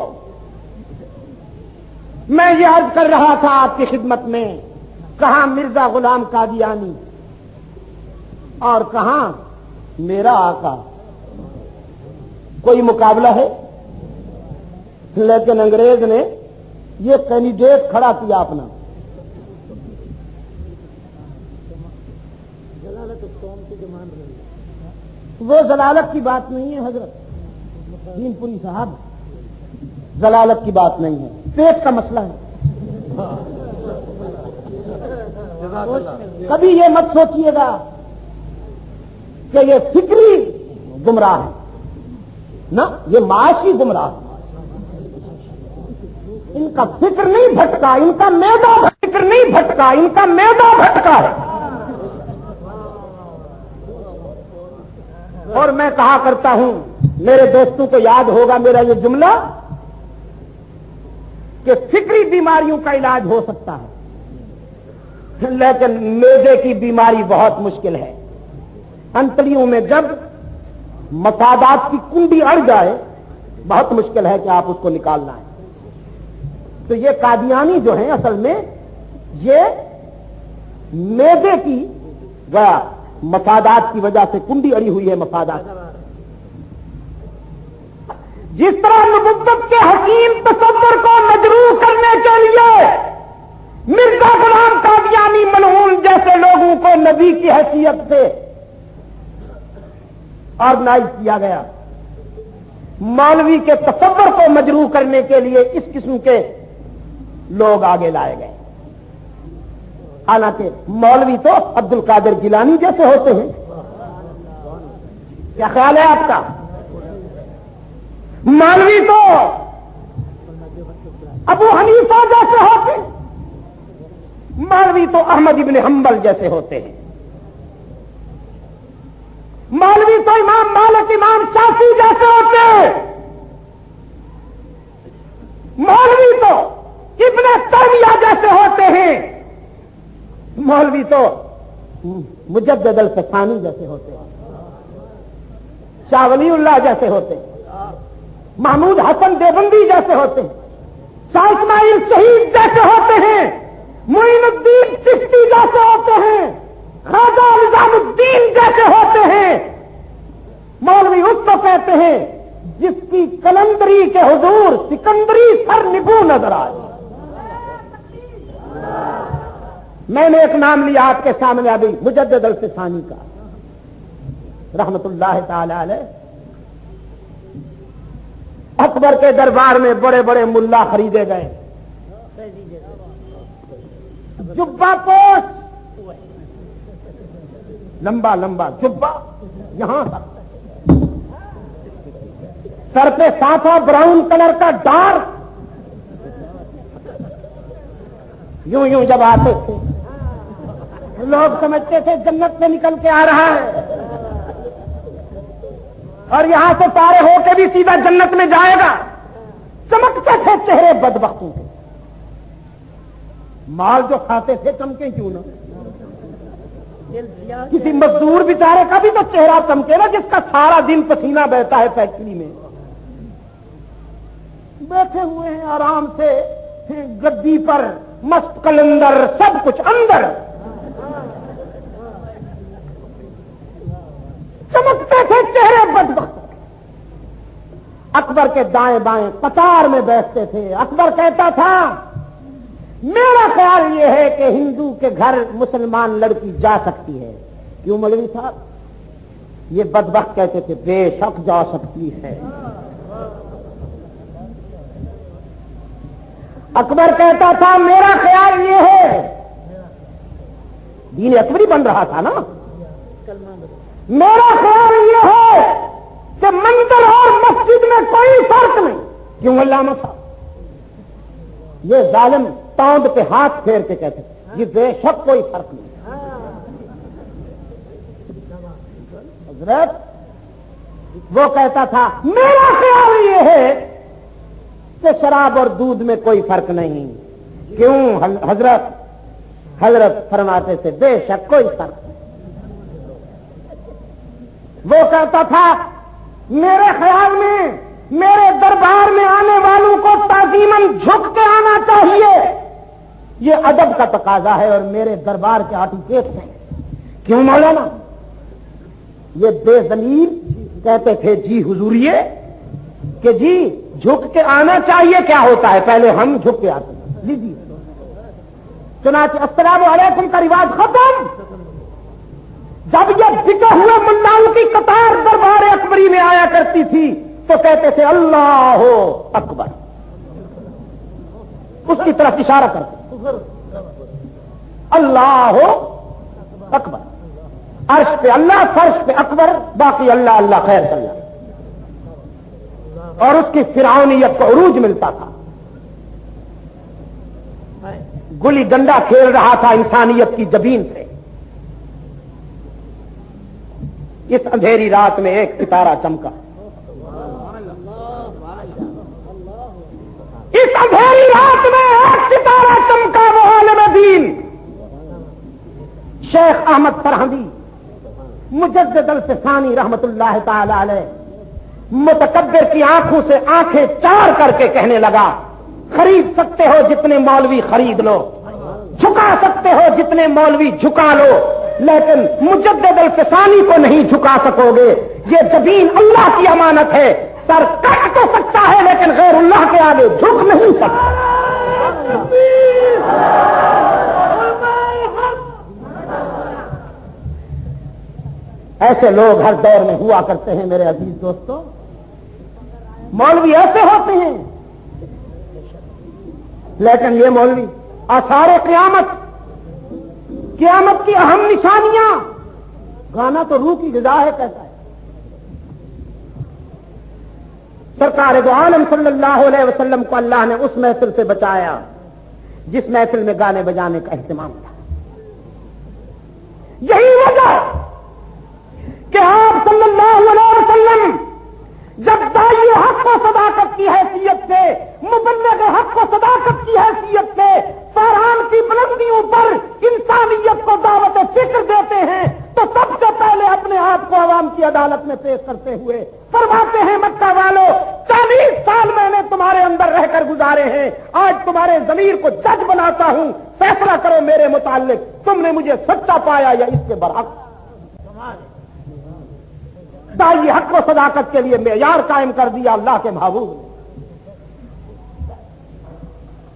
میں یہ عرض کر رہا تھا آپ کی خدمت میں، کہاں مرزا غلام قادیانی اور کہاں میرا آقا، کوئی مقابلہ ہے؟ لیکن انگریز نے یہ کینڈیڈیٹ کھڑا کیا اپنا، وہ ضلالت کی بات نہیں ہے حضرت دین پوری صاحب، ضلالت کی بات نہیں ہے، پیٹ کا مسئلہ ہے۔ کبھی یہ مت سوچئے گا کہ یہ فکری گمراہ ہے، نہ یہ معاشی گمراہ ہے۔ ان کا فکر نہیں بھٹکا، ان کا میدا فکر نہیں بھٹکا، ان کا میدا بھٹکا ہے۔ اور میں کہا کرتا ہوں، میرے دوستوں کو یاد ہوگا میرا یہ جملہ کہ فکری بیماریوں کا علاج ہو سکتا ہے، لیکن میدے کی بیماری بہت مشکل ہے۔ انتڑیوں میں جب مفادات کی کنڈی اڑ جائے بہت مشکل ہے کہ آپ اس کو نکالنا ہے۔ تو یہ قادیانی جو ہیں اصل میں یہ میدے کی مفادات کی وجہ سے کنڈی اڑی ہوئی ہے مفادات۔ جس طرح نبوت کے حکیم تصور کو مجروح کرنے کے لیے مرزا غلام قادیانی ملعون جیسے لوگوں کو نبی کی حیثیت سے آرگنائز کیا گیا، مولوی کے تصور کو مجروح کرنے کے لیے اس قسم کے لوگ آگے لائے گئے۔ حالانکہ مولوی تو عبد القادر گیلانی جیسے ہوتے ہیں، کیا خیال ہے آپ کا؟ مولوی تو ابو حنیفہ جیسے ہوتے ہیں، مولوی تو احمد ابن حنبل جیسے ہوتے ہیں، مولوی تو امام مالک امام شافعی جیسے ہوتے ہیں، مولوی تو ابن تیمیہ جیسے ہوتے ہیں، مولوی تو مجدد الفسانی جیسے ہوتے ہیں، شاہ ولی اللہ جیسے ہوتے ہیں، محمود حسن دیوبندی جیسے ہوتے ہیں، شاہ اسماعیل شہید جیسے ہوتے ہیں، معین الدین چشتی جیسے ہوتے ہیں، خواجہ نظام الدین جیسے ہوتے ہیں۔ مولوی اس کو کہتے ہیں جس کی کلندری کے حضور سکندری سر نبو نظر آئے۔ میں نے ایک نام لیا آپ کے سامنے ابھی، مجدد الفسانی کا رحمت اللہ تعالی علیہ۔ اکبر کے دربار میں بڑے بڑے ملا خریدے گئے، جبہ پوش، لمبا لمبا جبہ یہاں تک، سر پہ صافا براؤن کلر کا ڈار، یوں یوں جب آتے تھے لوگ سمجھتے تھے جنت سے نکل کے آ رہا ہے، اور یہاں سے پارے ہو کے بھی سیدھا جنت میں جائے گا۔ چمکتے تھے چہرے بدبختوں کے، مال جو کھاتے تھے چمکے کیوں نہ؟ کسی مزدور بیچارے کا بھی تو چہرہ چمکے نا، جس کا سارا دن پسینہ بہتا ہے فیکٹری میں، بیٹھے ہوئے ہیں آرام سے گدی پر، مست کلندر، سب کچھ اندر، چمکتے تھے چہرے بدبخت۔ اکبر کے دائیں بائیں قطار میں بیٹھتے تھے۔ اکبر کہتا تھا میرا خیال یہ ہے کہ ہندو کے گھر مسلمان لڑکی جا سکتی ہے۔ کیوں مولوی صاحب؟ یہ بدبخت کہتے تھے بے شک جا سکتی ہے، اکبر کہتا تھا میرا خیال یہ ہے، دین اکبری بن رہا تھا نا، میرا خیال یہ ہے کہ منزل اور مسجد میں کوئی فرق نہیں. کیوں علامہ صاحب؟ یہ ظالم تاند پہ ہاتھ پھیر کے کہتے یہ بے شک کوئی فرق نہیں. حضرت وہ کہتا تھا میرا خیال یہ ہے کہ شراب اور دودھ میں کوئی فرق نہیں. کیوں حضرت فرماتے تھے بے شک کوئی فرق نہیں. وہ کہتا تھا میرے خیال میں میرے دربار میں آنے والوں کو تعظیماً جھک کے آنا چاہیے، یہ ادب کا تقاضا ہے اور میرے دربار کے آٹیکیٹ سے. کیوں مولانا؟ یہ بے ضمیر کہتے تھے جی حضوریے کہ جی جھک کے آنا چاہیے. کیا ہوتا ہے؟ پہلے ہم جھک کے آتے ہیں. لیجیے چنانچہ السلام علیکم کا رواج ختم. جب یہ بکے ہوئے ملاؤں کی قطار دربار اکبری میں آیا کرتی تھی تو کہتے تھے اللہ اکبر، اس کی طرف اشارہ کرتے اللہ اکبر. عرش پہ اللہ، فرش پہ اکبر، باقی اللہ اللہ خیر اللہ. اور اس کی فرعونیت کو عروج ملتا تھا. گلی ڈنڈا کھیل رہا تھا انسانیت کی جبین سے. اس اندھیری رات میں ایک ستارہ چمکا. اس اندھیری رات میں ایک ستارہ چمکا، وہ عالم دین شیخ احمد سرہندی مجدد الفسانی رحمت اللہ تعالی علیہ متکبر کی آنکھوں سے آنکھیں چار کر کے کہنے لگا خرید سکتے ہو جتنے مولوی خرید لو، جھکا سکتے ہو جتنے مولوی جھکا لو، لیکن مجدد الفسانی کو نہیں جھکا سکو گے. یہ جبین اللہ کی امانت ہے، سر کٹ تو سکتا ہے لیکن غیر اللہ کے آگے جھک نہیں سکتا. ایسے لوگ ہر دور میں ہوا کرتے ہیں میرے عزیز دوستوں. مولوی ایسے ہوتے ہیں، لیکن یہ مولوی آثار قیامت کی اہم نشانیاں. گانا تو روح کی غذا ہے کہتا ہے. سرکار دو عالم صلی اللہ علیہ وسلم کو اللہ نے اس محفل سے بچایا جس محفل میں گانے بجانے کا اہتمام تھا. یہی وجہ کہ آپ صلی اللہ علیہ وسلم جب داعی حق و صداقت کی حیثیت سے، مبلغ حق و صداقت کی حیثیت سے فاران کی بلندیوں پر انسانیت کو دعوت فکر دیتے ہیں تو سب سے پہلے اپنے آپ کو عوام کی عدالت میں پیش کرتے ہوئے فرماتے ہیں مکہ والوں 40 سال میں نے تمہارے اندر رہ کر گزارے ہیں، آج تمہارے ضمیر کو جج بناتا ہوں، فیصلہ کرو میرے متعلق، تم نے مجھے سچا پایا یا اس کے برعکس. داعی حق و صداقت کے لیے معیار قائم کر دیا اللہ کے محبوب نے.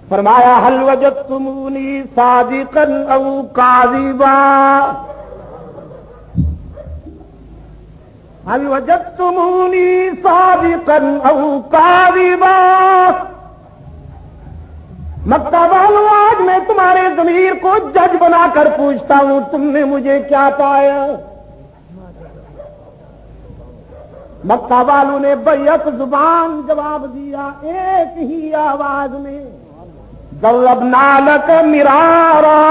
فرمایا هل وجدتمونی صادقا او کاذبا، هل وجدتمونی صادقا او کاذبا. مکہ والوں آج میں تمہارے ضمیر کو جج بنا کر پوچھتا ہوں تم نے مجھے کیا پایا. مکہ والوں نے بیک زبان جواب دیا ایک ہی آواز میں ضربنا لک مرارا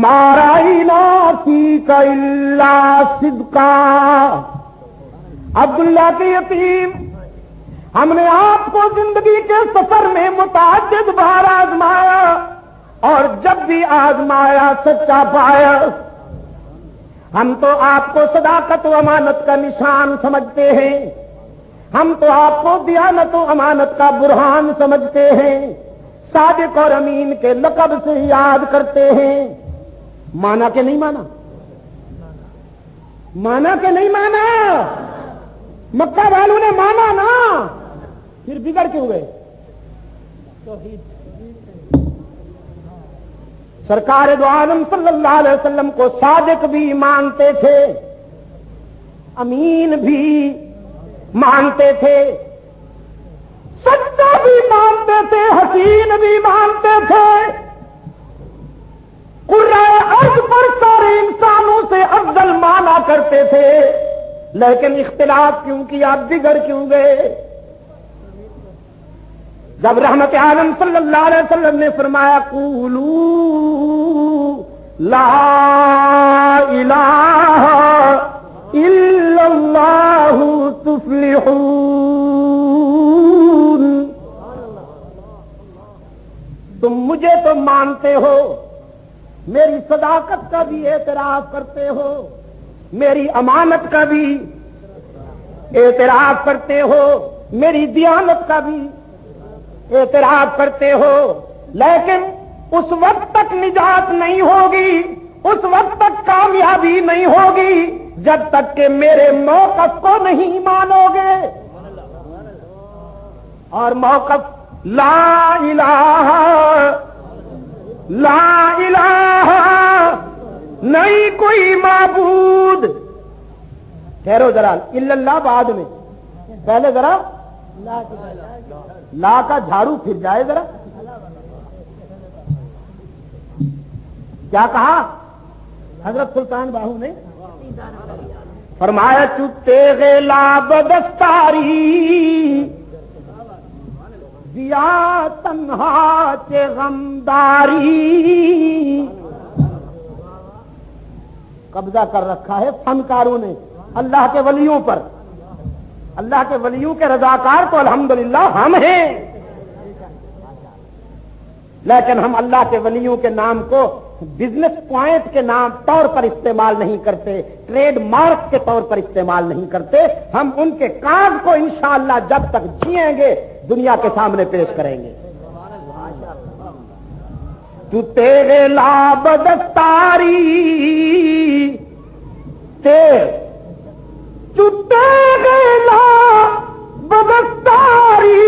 ما رأینا فیک الا صدقا. عبداللہ کے یتیم، ہم نے آپ کو زندگی کے سفر میں متعدد بار آزمایا اور جب بھی آزمایا سچا پایا. ہم تو آپ کو صداقت و امانت کا نشان سمجھتے ہیں، ہم تو آپ کو دیانت و امانت کا برہان سمجھتے ہیں، صادق اور امین کے لقب سے یاد کرتے ہیں. مانا کہ نہیں مانا؟ مانا کہ نہیں مانا؟ مکہ والوں نے مانا نا، پھر بگڑ کیوں گئے؟ سرکار دو عالم صلی اللہ علیہ وسلم کو صادق بھی مانتے تھے، امین بھی مانتے تھے، بھی مانتے تھے، حسین بھی مانتے تھے، قرائے ارض پر سارے انسانوں سے افضل مانا کرتے تھے، لیکن اختلاف کیوں کیا، بگڑ کیوں گئے؟ جب رحمت عالم صلی اللہ علیہ وسلم نے فرمایا قولوا لا الہ الا اللہ تفلحون، تم مجھے تو مانتے ہو، میری صداقت کا بھی اعتراف کرتے ہو، میری امانت کا بھی اعتراف کرتے ہو، میری دیانت کا بھی اعتراف کرتے ہو، لیکن اس وقت تک نجات نہیں ہوگی، اس وقت تک کامیابی نہیں ہوگی جب تک کہ میرے موقف کو نہیں مانو گے۔ اور موقف لا الہ نہیں کوئی معبود، ٹھہرو ذرا، الا اللہ بعد میں، پہلے ذرا لا کا جھاڑو پھر جائے ذرا۔ کیا کہا حضرت سلطان باہو نے؟ فرمایا چتے غلا بدستاری دیا تنہا چے غمداری، قبضہ کر رکھا ہے فنکاروں نے اللہ کے ولیوں پر۔ اللہ کے ولیوں کے رضاکار تو الحمدللہ ہم ہیں، لیکن ہم اللہ کے ولیوں کے نام کو بزنس پوائنٹ کے نام طور پر استعمال نہیں کرتے، ٹریڈ مارک کے طور پر استعمال نہیں کرتے، ہم ان کے کام کو انشاءاللہ جب تک جیئیں گے دنیا کے سامنے پیش کریں گے۔ تو تیرے لابدستاری بدستاری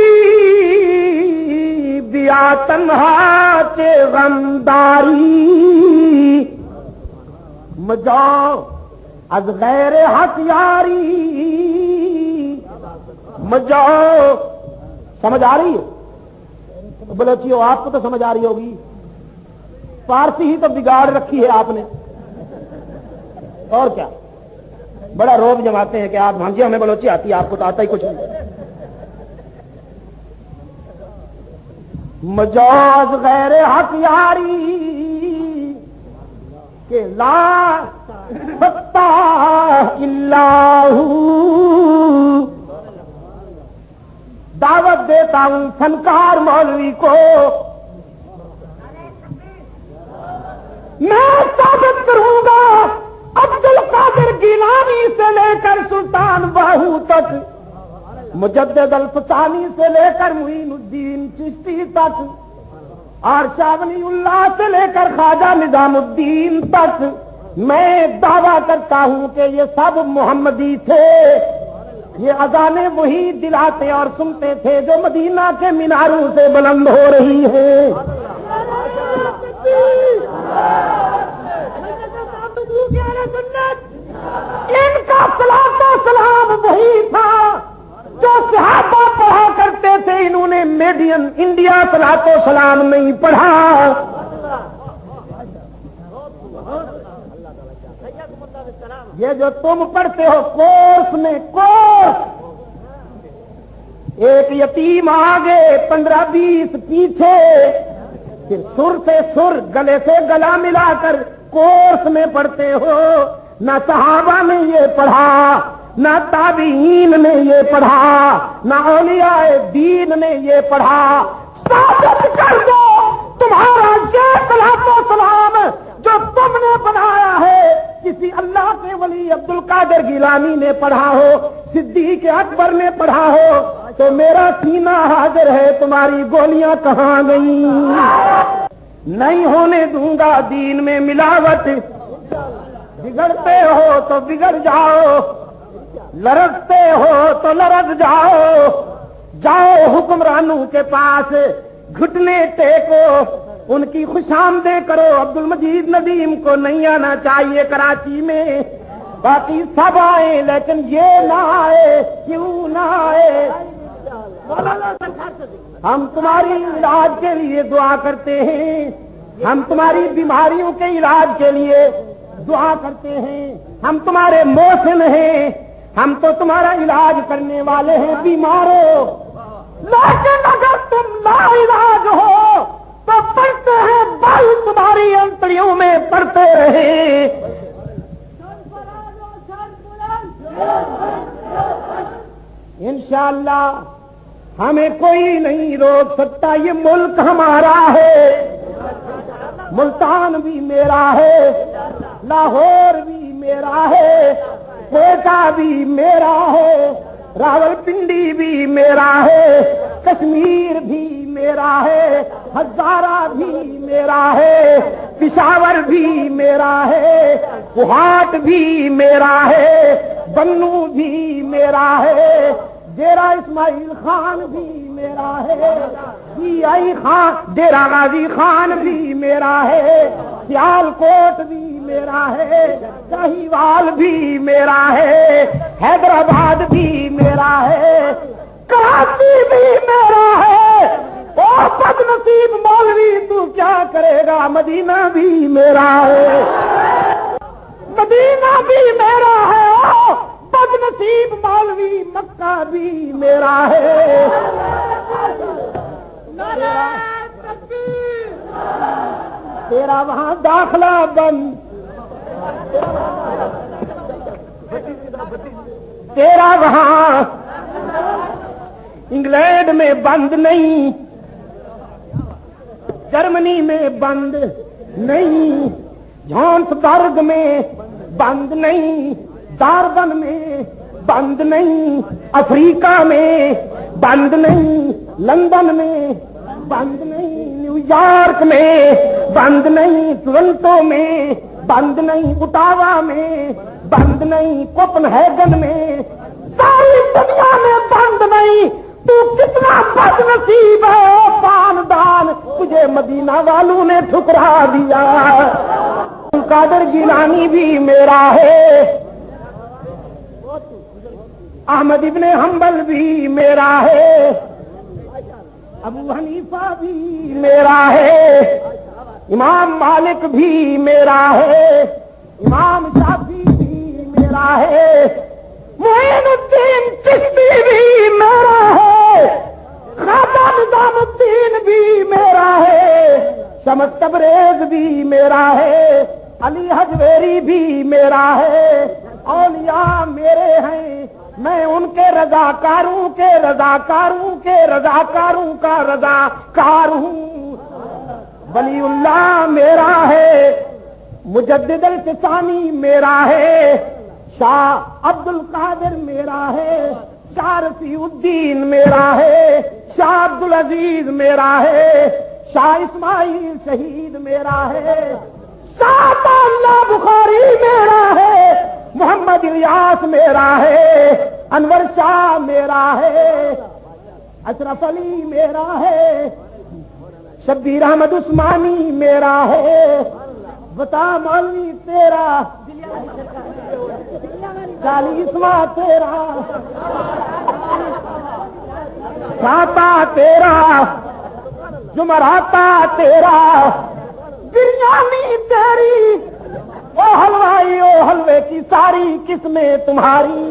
دیا تنہا چے غمداری، مجاؤ از غیر حق یاری، مجاؤ۔ سمجھ آ رہی ہے بلوچیو؟ آپ کو تو سمجھ آ رہی ہوگی، فارسی ہی تو بگاڑ رکھی ہے آپ نے، اور کیا؟ بڑا روب جماتے ہیں کہ آپ ہم جی ہمیں بلوچی آتی ہے، آپ کو تو آتا ہی کچھ نہیں۔ مجاز غیر حق یاری کہ لا سکتا اللہ، دعوت دیتا ہوں فنکار مولوی کو، میں ثابت کروں گا عبد القادر گیلانی سے لے کر سلطان باہو تک، مجدد الفسانی سے لے کر معین الدین چشتی تک، اور شاہ ولی اللہ سے لے کر خواجہ نظام الدین تک، میں دعویٰ کرتا ہوں کہ یہ سب محمدی تھے، یہ اذانیں وہی دلاتے اور سنتے تھے جو مدینہ کے میناروں سے بلند ہو رہی ہیں۔ ان کا صلاۃ و سلام وہی تھا جو صحابہ پڑھا کرتے تھے، انہوں نے میڈ ان انڈیا صلاۃ و سلام نہیں پڑھا۔ یہ جو تم پڑھتے ہو کورس میں، کورس، ایک یتیم آگے 15-20 پیچھے، پھر سر سے سر گلے سے گلا ملا کر کورس میں پڑھتے ہو۔ نہ صحابہ نے یہ پڑھا، نہ تابعین نے یہ پڑھا، نہ اولیاء دین نے یہ پڑھا۔ ثابت کر دو تمہارا یہ صلاۃ و سلام جو تم نے بنایا ہے کسی اللہ کے ولی عبد القادر گیلانی نے پڑھا ہو، صدیق اکبر نے پڑھا ہو، تو میرا سینہ حاضر ہے، تمہاری گولیاں کہاں گئیں؟ نہیں ہونے دوں گا دین میں ملاوٹ، بگڑتے ہو تو بگڑ جاؤ، لرزتے ہو تو لرز جاؤ، جاؤ حکمرانوں کے پاس گھٹنے ٹیکو، ان کی خوش آمدید کرو۔ عبد المجید ندیم کو نہیں آنا چاہیے کراچی میں، باقی سب آئے لیکن یہ نہ آئے، کیوں نہ آئے؟ ہم تمہاری علاج کے لیے دعا کرتے ہیں، ہم تمہاری بیماریوں کے علاج کے لیے دعا کرتے ہیں، ہم تمہارے محسن ہیں، ہم تو تمہارا علاج کرنے والے ہیں بیماروں، لیکن اگر تم لا علاج ہو تو پڑھتے ہیں بل تمہاری انتڑیوں میں پڑتے رہے۔ انشاءاللہ ہمیں کوئی نہیں روک سکتا، یہ ملک ہمارا ہے، ملتان بھی میرا ہے، لاہور بھی میرا ہے، کوئٹہ بھی میرا ہے، راول پنڈی بھی میرا ہے، کشمیر بھی میرا ہے، ہزارہ بھی میرا ہے، پشاور بھی میرا ہے، کوہاٹ بھی میرا ہے، بنو بھی میرا ہے، ڈیرہ اسماعیل خان بھی میرا ہے، جی آئی خان ڈیرہ غازی خان بھی میرا ہے، سیال کوٹ بھی میرا ہے، شاہیوال بھی میرا ہے، حیدرآباد بھی میرا ہے، کراچی بھی میرا ہے، او بد نصیب مولوی تو کیا کرے گا، مدینہ بھی میرا ہے، مدینہ بھی میرا ہے، او بد نصیب مولوی مکہ بھی میرا ہے۔ تیرا وہاں داخلہ بند، تیرا وہاں انگلینڈ میں بند نہیں، جرمنی میں بند نہیں، جانسبرگ میں بند نہیں، ڈاربن میں بند نہیں، افریقہ میں بند نہیں، لندن میں بند نہیں، نیو یارک میں بند نہیں، ٹورنٹو میں بند نہیں، اٹاوا میں بند نہیں، کوپن ہیگن میں، ساری دنیا میں بند نہیں۔ تو کتنا بد نصیب ہے پاندان، تجھے مدینہ والوں نے ٹھکرا دیا۔ قادر گیلانی بھی میرا ہے، احمد ابن حنبل بھی میرا ہے، ابو حنیفہ بھی میرا ہے، امام مالک بھی میرا ہے، امام شافعی بھی میرا ہے، معین الدین چشتی بھی میرا ہے، خواجہ نظام الدین بھی میرا ہے، شمس تبریز بھی میرا ہے، علی حجویری بھی میرا ہے، اولیاء میرے ہیں، میں ان کے رضاکاروں کے رضاکاروں کے رضاکاروں کا رضاکار ہوں۔ ولی اللہ میرا ہے، مجدد الفسانی میرا ہے، شاہ عبد القادر میرا ہے، شاہ رفیع الدین میرا ہے، شاہ عبد العزیز میرا ہے، شاہ اسماعیل شہید میرا ہے، شاہ اللہ بخاری میرا ہے، محمد الیاس میرا ہے، انور شاہ میرا ہے، اشرف علی میرا ہے، شبیر احمد عثمانی میرا ہے، بتا مولوی تیرا، چالیسواں تیرا، ساتا تیرا، جمعراتا تیرا، بریانی تیری، او حلوائی او حلوے کی ساری قسمیں تمہاری۔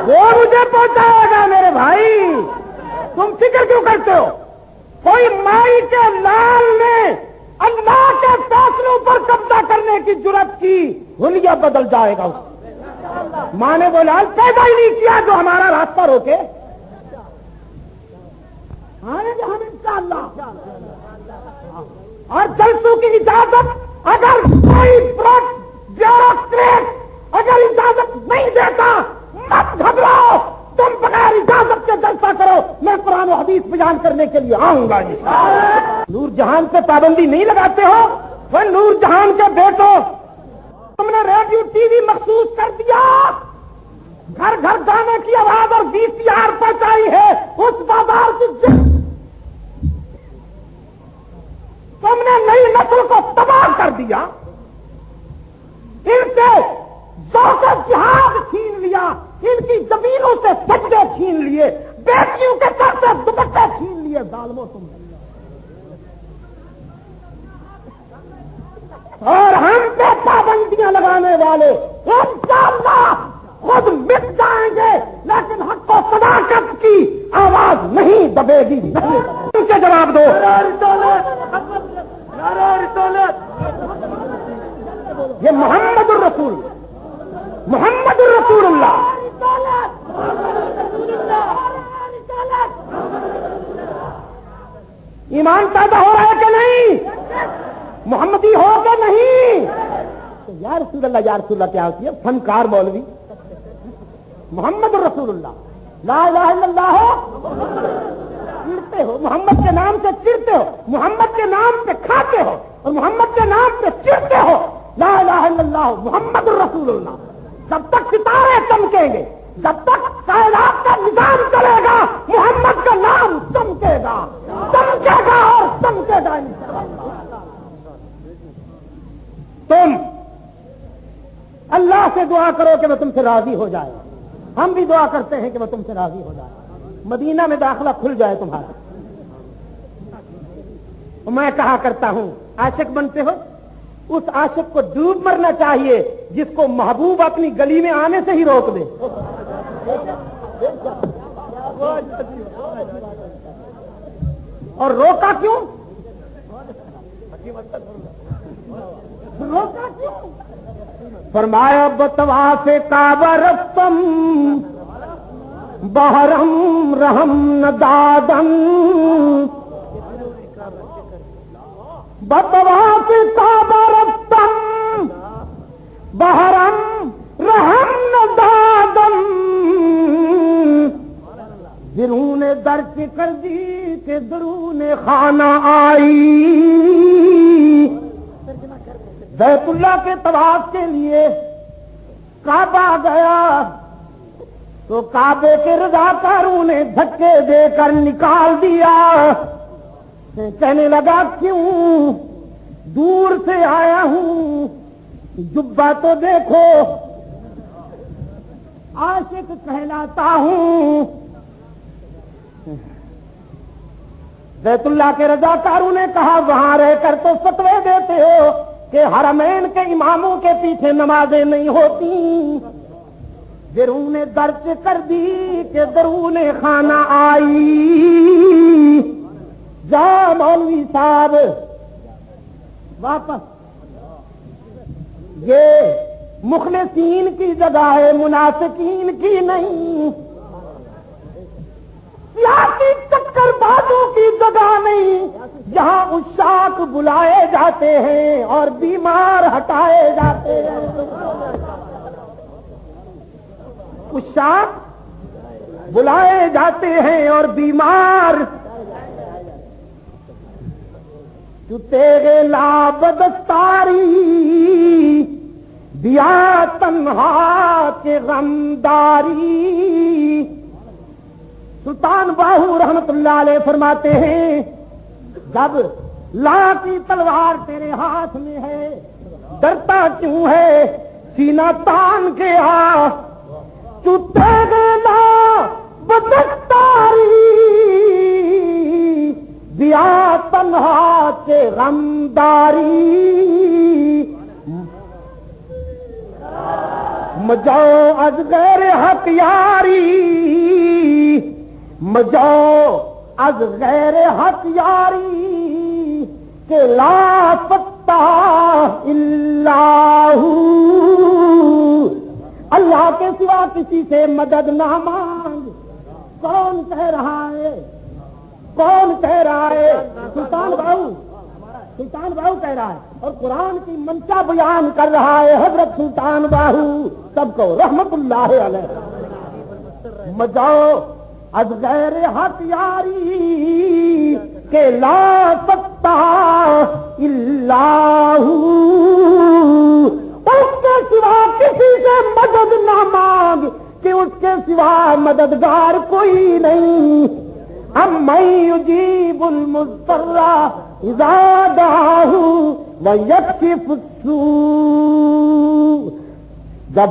وہ مجھے پہنچائے گا میرے بھائی، تم فکر کیوں کرتے ہو؟ کوئی مائی کے لال نے اللہ کے فیصلوں پر قبضہ کرنے کی جرات کی، حلیہ بدل جائے گا اس۔ ماں نے وہ لال پیدا ہی نہیں کیا جو ہمارا راستہ روکے۔ آئیں گے ہم انشاءاللہ، اور جلسوں کی اجازت اگر کوئی بیوروکریٹ اگر اجازت نہیں دیتا مت گھبراؤ، تم بغیر اجازت کے جلسہ کرو، میں قرآن و حدیث بیان کرنے کے لیے آؤں گا۔ نور جہان سے پابندی نہیں لگاتے ہو؟ وہ نور جہان کے بیٹو، تم نے ریڈیو ٹی وی مخصوص کر دیا، گھر گھر گانے کی آواز اور وی سی آر پہنچائی ہے، اس بازار کی تم نے نئی نسل کو تباہ کر دیا، ان سے ذوق جہاد چھین لیا۔ لیا، ان کی زمینوں سے سجدے چھین لیے، بیٹیوں کے سر سے دوپٹے چھین لیے، ظالموں تم، اور ہم پہ پابندیاں لگانے والے انشاءاللہ خود مٹ جائیں گے، لیکن حق و صداقت کی آواز نہیں دبے گی، نہیں ان کے جواب دو۔ یہ محمد الرسول، محمد الرسول اللہ، ایمان پیدا ہو رہا ہے کہ نہیں؟ محمدی ہو کہ نہیں؟ تو یا رسول اللہ، یا رسول اللہ کیا ہوتی ہے؟ فنکار مولوی، محمد الرسول اللہ، لا الہ الا اللہ ہو، چڑتے ہو محمد کے نام سے، چڑتے ہو محمد کے نام پہ، کھاتے ہو اور محمد کے نام پہ چڑتے ہو، لا الہ الا اللہ محمد الرسول اللہ۔ جب تک ستارے چمکیں گے، جب تک کائنات کا نظام چلے گا، محمد کا نام چمکے گا، چمکے گا اور چمکے گا انشاءاللہ۔ تم اللہ سے دعا کرو کہ وہ تم سے راضی ہو جائے، ہم بھی دعا کرتے ہیں کہ وہ تم سے راضی ہو جائے، مدینہ میں داخلہ کھل جائے تمہارا۔ میں کہا کرتا ہوں، عاشق بنتے ہو، اس عاشق کو ڈوب مرنا چاہیے جس کو محبوب اپنی گلی میں آنے سے ہی روک دے۔ اور روکا کیوں؟ روکا کیوں؟ فرمایا بطواف کعبہ رفتم بحرم رحم ندادن، بطواف کعبہ رفتم بحرم رحم ندادن، درون درچ کر دی کہ درون خانہ آئی۔ بیت اللہ کے طواف کے لیے کعبہ گیا تو کعبے کے رضاکاروں نے دھکے دے کر نکال دیا۔ کہنے لگا کیوں؟ دور سے آیا ہوں، جبہ تو دیکھو، عاشق کہلاتا ہوں۔ بیت اللہ کے رضاکاروں نے کہا وہاں رہ کر تو فتوے دیتے ہو کہ حرمین کے اماموں کے پیچھے نمازیں نہیں ہوتی، درون درچ کر دی کہ درون خانہ آئی۔ جا مولوی صاحب واپس، یہ مخلصین کی جگہ ہے، منافقین کی نہیں، سیاسی چکر بازوں کی جگہ نہیں، جہاں عشاق بلائے جاتے ہیں اور بیمار ہٹائے جاتے ہیں۔ عشاق بلائے جاتے ہیں اور بیمار، تو تیرے لابدستاری دیا تنہا کے غمداری۔ سلطان باہو رحمت اللہ علیہ فرماتے ہیں جب لا کی تلوار تیرے ہاتھ میں ہے ڈرتا کیوں ہے؟ سینہ تان کے آ، تو تیرے لابدستاری دیا تنہا کے غمداری۔ مجاؤ از غیر حق یاری، مجاؤ از غیر حق یاری، کہ لا سکتا اللہ، اللہ کے سوا کسی سے مدد نہ مانگ۔ کون کہہ رہا ہے؟ کون کہہ رہا ہے؟ سلطان باہو کہہ رہا ہے، اور قرآن کی منشا بیان کر رہا ہے حضرت سلطان باہو، سب کو رحمت اللہ علیہ۔ مجاؤ از غیر حق یاری، کہ لا سکتا اللہ، اس کے سوا کسی سے مدد نہ مانگ کہ اس کے سوا مددگار کوئی نہیں۔ امن یجیب المضطر اذا دعاہ ویکشف السوء، جب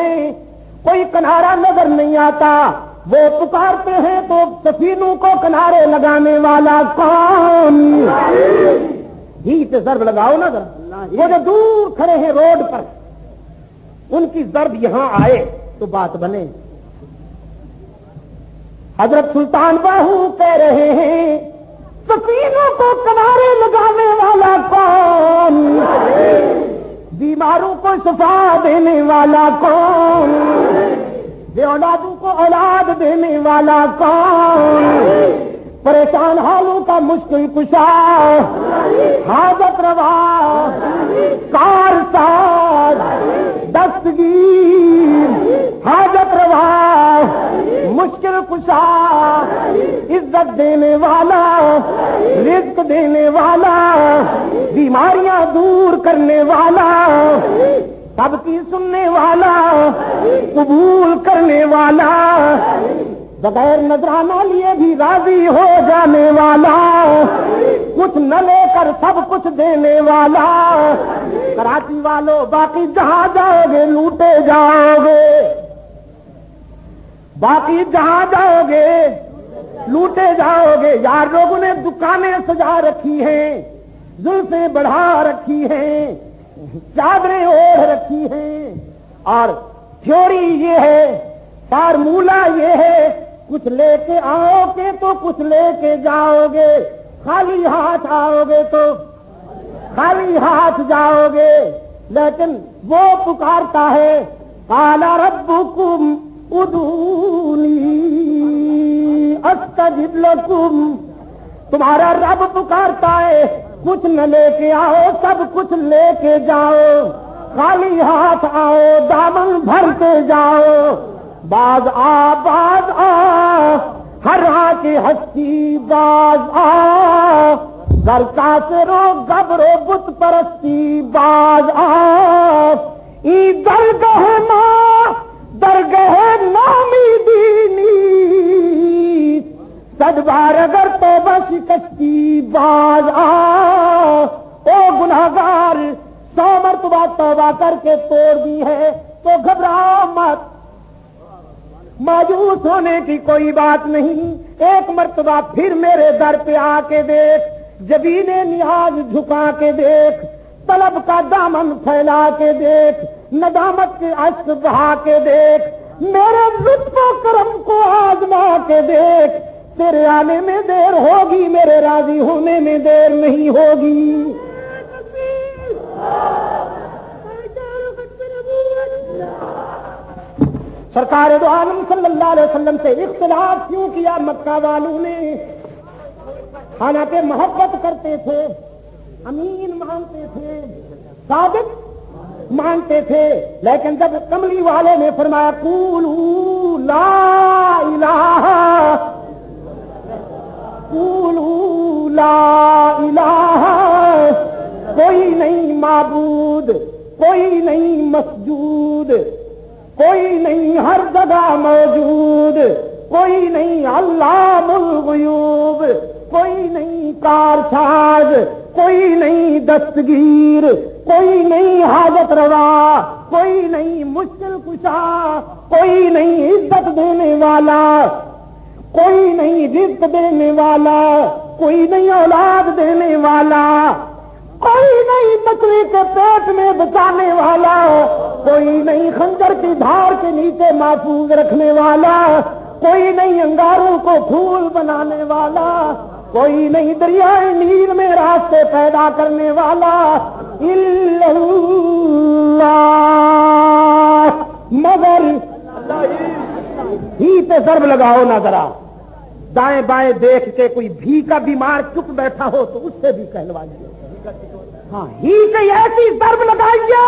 ہیں، کوئی کنارہ نظر نہیں آتا، وہ پکارتے ہیں تو سفینوں کو کنارے لگانے والا کون؟ ہی سے ضرب لگاؤ نا ذرا، وہ جو دور کھڑے ہیں روڈ پر، ان کی ضرب یہاں آئے تو بات بنے۔ حضرت سلطان باہو کہہ رہے ہیں سفینوں کو کنارے لگانے والا کون؟ بیماروں کو شفا دینے والا کون؟ بے اولادوں کو اولاد دینے والا کون؟ پریشان حالوں کا مشکل کشا، حاجت روا، کار ساز، دستگیر، حاجت روا، مشکل کشا، عزت دینے والا، رزق دینے والا، بیماریاں دور کرنے والا، سب کی سننے والا، قبول کرنے والا، بغیر نذرانہ لیے بھی راضی ہو جانے والا، کچھ نہ لے کر سب کچھ دینے والا۔ کراچی والوں باقی جہاں جاؤ گے لوٹے جاؤ گے، باقی جہاں جاؤ گے لوٹے جاؤ گے۔ یار لوگوں نے دکانیں سجا رکھی ہیں، زلفیں بڑھا رکھی ہیں، چادریں اوڑھ رکھی ہیں، اور تھیوری یہ ہے، فارمولہ یہ ہے، کچھ لے کے آؤ گے تو کچھ لے کے جاؤ گے، خالی ہاتھ آؤ گے تو خالی ہاتھ جاؤ گے۔ لیکن وہ پکارتا ہے قال ربکم ادعونی استجب لکم، تمہارا رب پکارتا ہے کچھ نہ لے کے آؤ سب کچھ لے کے جاؤ، خالی ہاتھ آؤ دامن بھرتے جاؤ۔ باز آ ہر راہ کی ہستی، باز آ گھر کا سے رو گبرو بت پرستی، باز آ ای درگاہ ماں درگاہ نامی دینی، صد بار اگر توبہ شکستی، باز آ او گناہگار، 100 مرتبہ توبہ کر کے توڑ دی ہے تو گھبراؤ مت، مایوس ہونے کی کوئی بات نہیں، ایک مرتبہ پھر میرے در پہ آ کے دیکھ، جبین نیاز جھکا کے دیکھ، طلب کا دامن پھیلا کے دیکھ، ندامت کے اشک بہا کے دیکھ، میرے لطف و کرم کو آزما کے دیکھ، تیرے آنے میں دیر ہوگی میرے راضی ہونے میں دیر نہیں ہوگی۔ سرکار دو عالم صلی اللہ علیہ وسلم سے اختلاف کیوں کیا مکہ والوں نے؟ حالانکہ محبت کرتے تھے، امین مانتے تھے، صادق مانتے تھے، لیکن جب کملی والے نے فرمایا قولوا لا الہ، قولوا لا الہ، کوئی نہیں معبود، کوئی نہیں مسجود، کوئی نہیں ہر جگہ موجود، کوئی نہیں علام الغیوب، کوئی نہیں کارساز، کوئی نہیں دستگیر، کوئی نہیں حاجت روا، کوئی نہیں مشکل کشا، کوئی نہیں عزت دینے والا، کوئی نہیں رزق دینے والا، کوئی نہیں اولاد دینے والا، کوئی نہیں مچھلی کے پیٹ میں بچانے والا، کوئی نہیں خنجر کی دھار کے نیچے محفوظ رکھنے والا، کوئی نہیں انگاروں کو پھول بنانے والا، کوئی نہیں دریائے نیل میں راستے پیدا کرنے والا، الا اللہ، مگر ہی پہ ضرب لگاؤ نا ذرا، دائیں بائیں دیکھ کے کوئی بھی کا بیمار چپ بیٹھا ہو تو اس سے بھی کہلوائیے، ہاں ہی سے ایسی ضرب لگائیے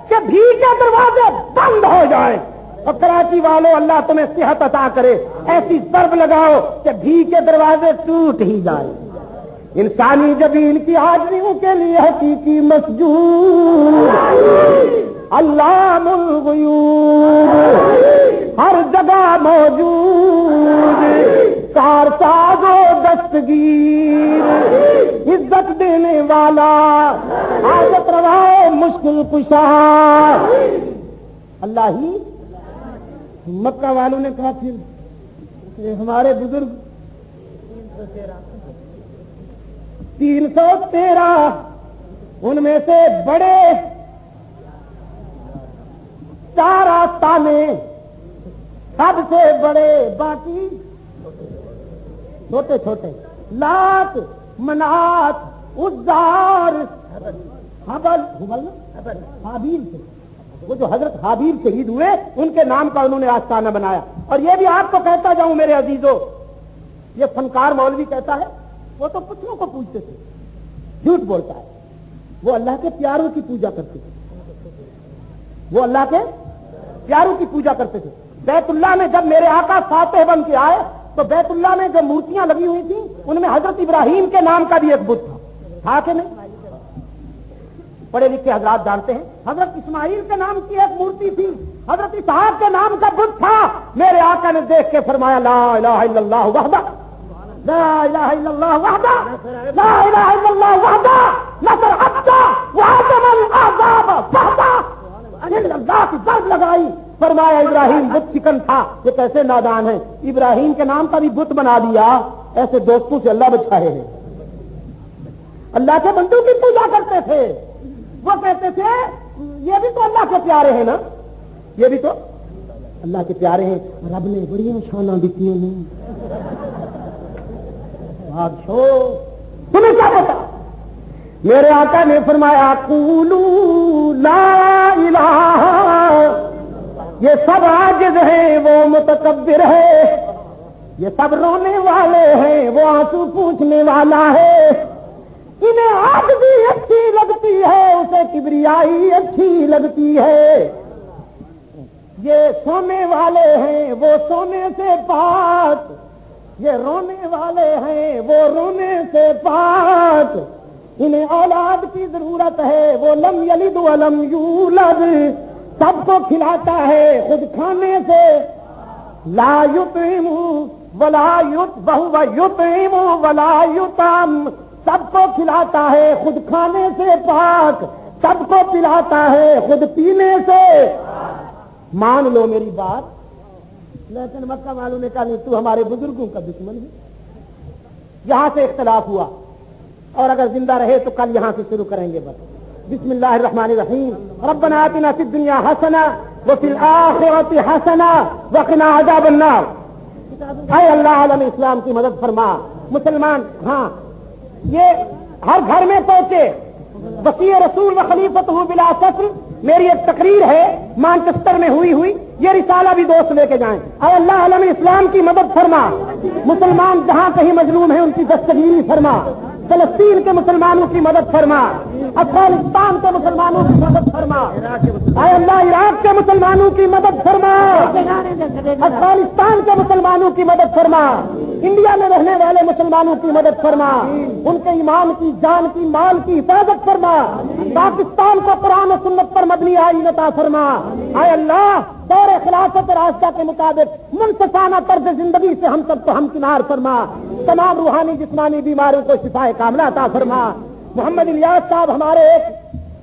کہ بھی کے دروازے بند ہو جائیں، اور کراچی والوں اللہ تمہیں صحت عطا کرے، ایسی ضرب لگاؤ کہ بھی کے دروازے ٹوٹ ہی جائیں۔ انسانی جبین کی حاضریوں کے لیے حقیقی مسجود، علام الغیوب، ہر جگہ موجود، کارساز و دستگیر، عزت عزت دینے والا، حاجت روا مشکل کشا اللہ ہی۔ مکہ والوں نے کہا پھر ہمارے بزرگ 313 ان میں سے بڑے 4 آستانے سب سے بڑے، باقی چھوٹے چھوٹے، لات منات عزار حابیل سے، وہ جو حضرت حابیل شہید ہوئے ان کے نام کا انہوں نے آستانہ بنایا۔ اور یہ بھی آپ کو کہتا جاؤں میرے عزیزوں، یہ فنکار مولوی کہتا ہے وہ تو پتھروں کو پوجتے تھے، جھوٹ بولتا ہے، وہ اللہ کے پیاروں کی پوجا کرتے تھے، وہ اللہ کے پیاروں کی پوجا کرتے تھے۔ بیت اللہ میں جب میرے آقا فاتح بن کے آئے تو بیت اللہ میں جو مورتیاں لگی ہوئی تھیں ان میں حضرت ابراہیم کے نام کا بھی ایک بت تھا کہ نہیں؟ پڑھے لکھے حضرات جانتے ہیں حضرت اسماعیل کے نام کی ایک مورتی تھی، حضرت اسحاق کے نام کا بت تھا۔ میرے آقا نے دیکھ کے فرمایا لا الہ الا اللہ وحدہ، لا الہ الا اللہ وحدہ، لا الہ الا اللہ وحدہ، نصر عبدہ وعظم العذاب وحدہ، اللہ کی ضرب لگائی، فرمایا ابراہیم بت چکن تھا، یہ کیسے نادان ہے، ابراہیم کے نام کا بھی بت بنا دیا۔ ایسے دوستوں سے اللہ بچائے ہیں، اللہ کے بندوں کی پوجا کرتے تھے، وہ کہتے تھے یہ بھی تو اللہ کے پیارے ہیں نا، یہ بھی تو اللہ کے پیارے ہیں، رب نے بڑی شانہ دیتی ہیں، تمہیں کیا پتا؟ میرے آقا نے فرمایا قولو لا الہ، یہ سب عاجز ہیں وہ متکبر ہے، یہ سب رونے والے ہیں وہ آنسو پوچھنے والا ہے، انہیں عاجزی اچھی لگتی ہے اسے کبریائی اچھی لگتی ہے، یہ سونے والے ہیں وہ سونے سے پاک، یہ رونے والے ہیں وہ رونے سے پاک، انہیں اولاد کی ضرورت ہے وہ لم یلد ولم یولد، سب کو کھلاتا ہے خود کھانے سے، لا یطعم ولا وهو یطعم ولا یطعم، سب کو کھلاتا ہے خود کھانے سے پاک، سب کو پلاتا ہے خود پینے سے۔ مان لو میری بات، لیکن مکہ والوں نے کہا نہیں تو ہمارے بزرگوں کا دشمن ہے۔ یہاں سے اختلاف ہوا اور اگر زندہ رہے تو کل یہاں سے شروع کریں گے۔ بس بسم اللہ الرحمن الرحیم، ربنا آتنا فی الدنیا حسنہ وفی الآخرۃ حسنہ وقنا عذاب النار۔ اے اللہ عالم اسلام کی مدد فرما، مسلمان ہاں یہ ہر گھر میں پہنچے، وصی رسول و خلیفتہ بلا فصل، میری ایک تقریر ہے مانچسٹر میں ہوئی، یہ رسالہ بھی دوست لے کے جائیں۔ اے اللہ عالم اسلام کی مدد فرما، مسلمان جہاں کہیں مظلوم ہیں ان کی دستگیری فرما، فلسطین کے مسلمانوں کی مدد فرما، افغانستان کے مسلمانوں کی مدد فرما، اے اللہ عراق کے مسلمانوں کی مدد فرما، افغانستان کے مسلمانوں کی مدد فرما، انڈیا میں رہنے والے مسلمانوں کی مدد فرما، ان کے ایمان کی جان کی مال کی حفاظت فرما، پاکستان کو قرآن و سنت پر مبنی آئین عطا فرما۔ اے اللہ دور خلافت راستہ کے مطابق منصفانہ طرز زندگی سے ہم سب کو ہمکنار فرما، تمام روحانی جسمانی بیماریوں کو شفائے کاملہ عطا فرما۔ محمد الیاس صاحب ہمارے ایک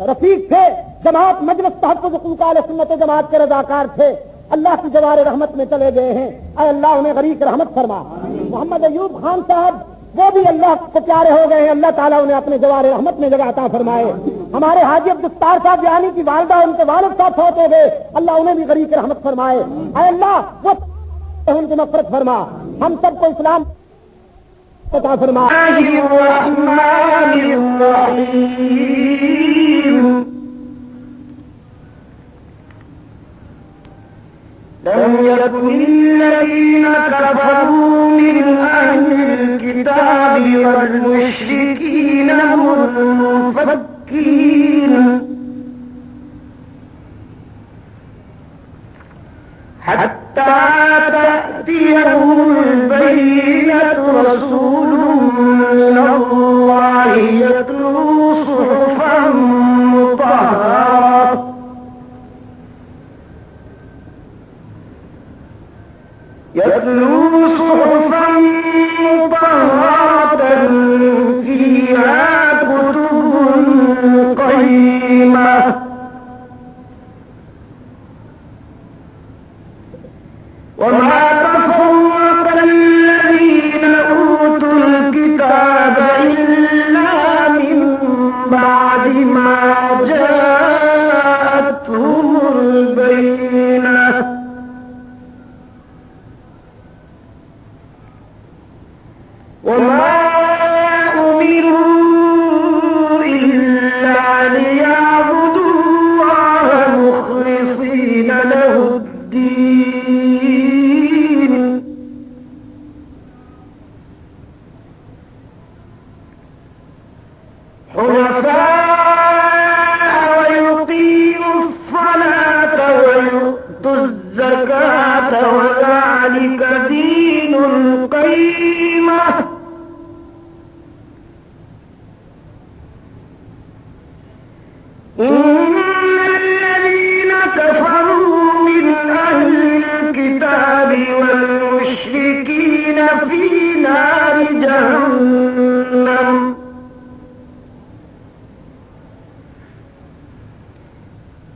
رفیق تھے، جماعت مجلس تحفظ حقوق اہل سنت جماعت کے رضاکار تھے، اللہ کی جوار رحمت میں چلے گئے ہیں، اے اللہ انہیں غریق رحمت فرما۔ محمد ایوب خان صاحب وہ بھی اللہ کو پیارے ہو گئے ہیں، اللہ تعالیٰ انہیں اپنے جوار رحمت میں جگہ عطا فرمائے۔ ہمارے حاجی عبدالستار صاحب یعنی کی والدہ ان کے والد صاحب فوت ہو گئے، اللہ انہیں بھی غریق رحمت فرمائے۔ اے اللہ وہ ان کی مغفرت فرما، ہم سب کو اسلام عطا فرما۔ لم يكن الذين كفروا من أهل الكتاب والمشركين منفكين حتى تأتيهم البينة، رسول من الله يتلو صحفا مطهرة فيها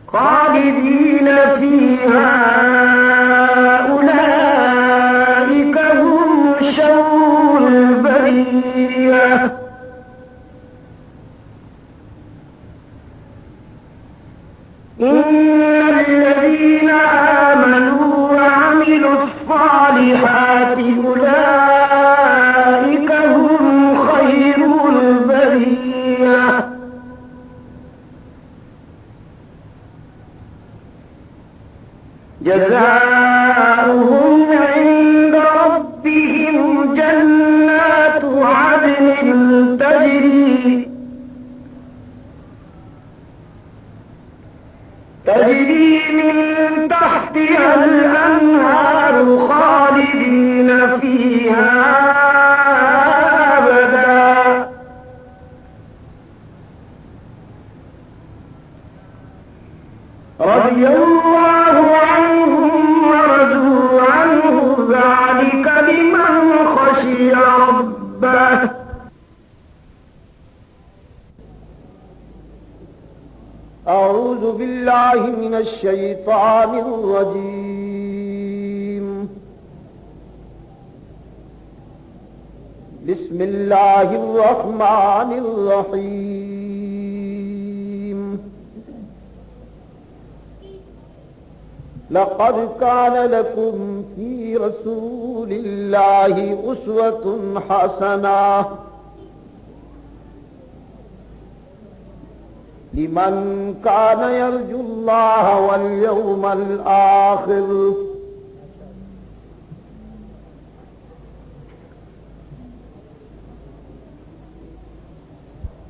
خالدين فيها أولئك هم شر البرية إن الذين آمنوا وعملوا الصالحات أولئك هم خير البرية جزاؤهم عند ربهم جنات عدن تجري من تحتها الأنهار خالدين فيها أبدا رضي الله عنهم ورضوا عنه ذلك لمن خشي ربه أعوذ بالله من الشيطان الرجيم بسم الله الرحمن الرحيم لقد كان لكم في رسول الله أسوة حسنة لمن كان يرجو الله واليوم الآخر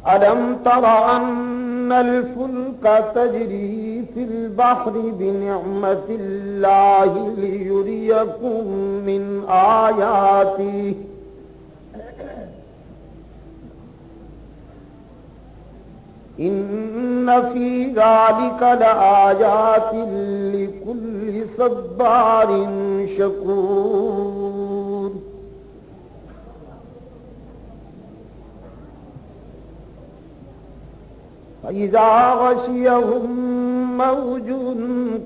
ألم تر أن الفلك تجري في البحر بنعمة الله ليريكم من آياته إن في ذلك لآيات لكل صبار شكور فإذا غشيهم موج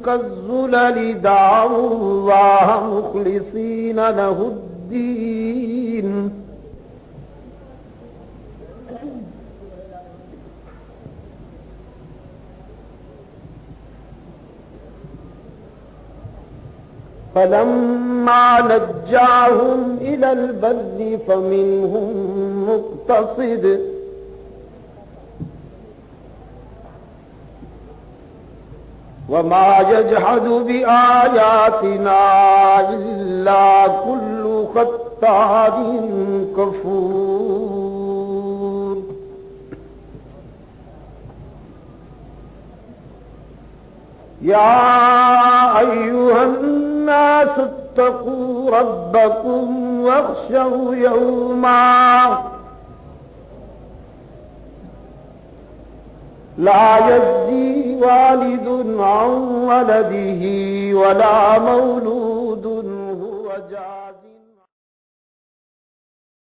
كالظلل دعوا الله مخلصين له الدين فلما نجاهم إلى البر فمنهم مقتصد وما يجحد بآياتنا إلا كل ختار كفور يا أيها الناس اتقوا ربكم واخشوا يوما لا يجزي والد عن ولده ولا مولود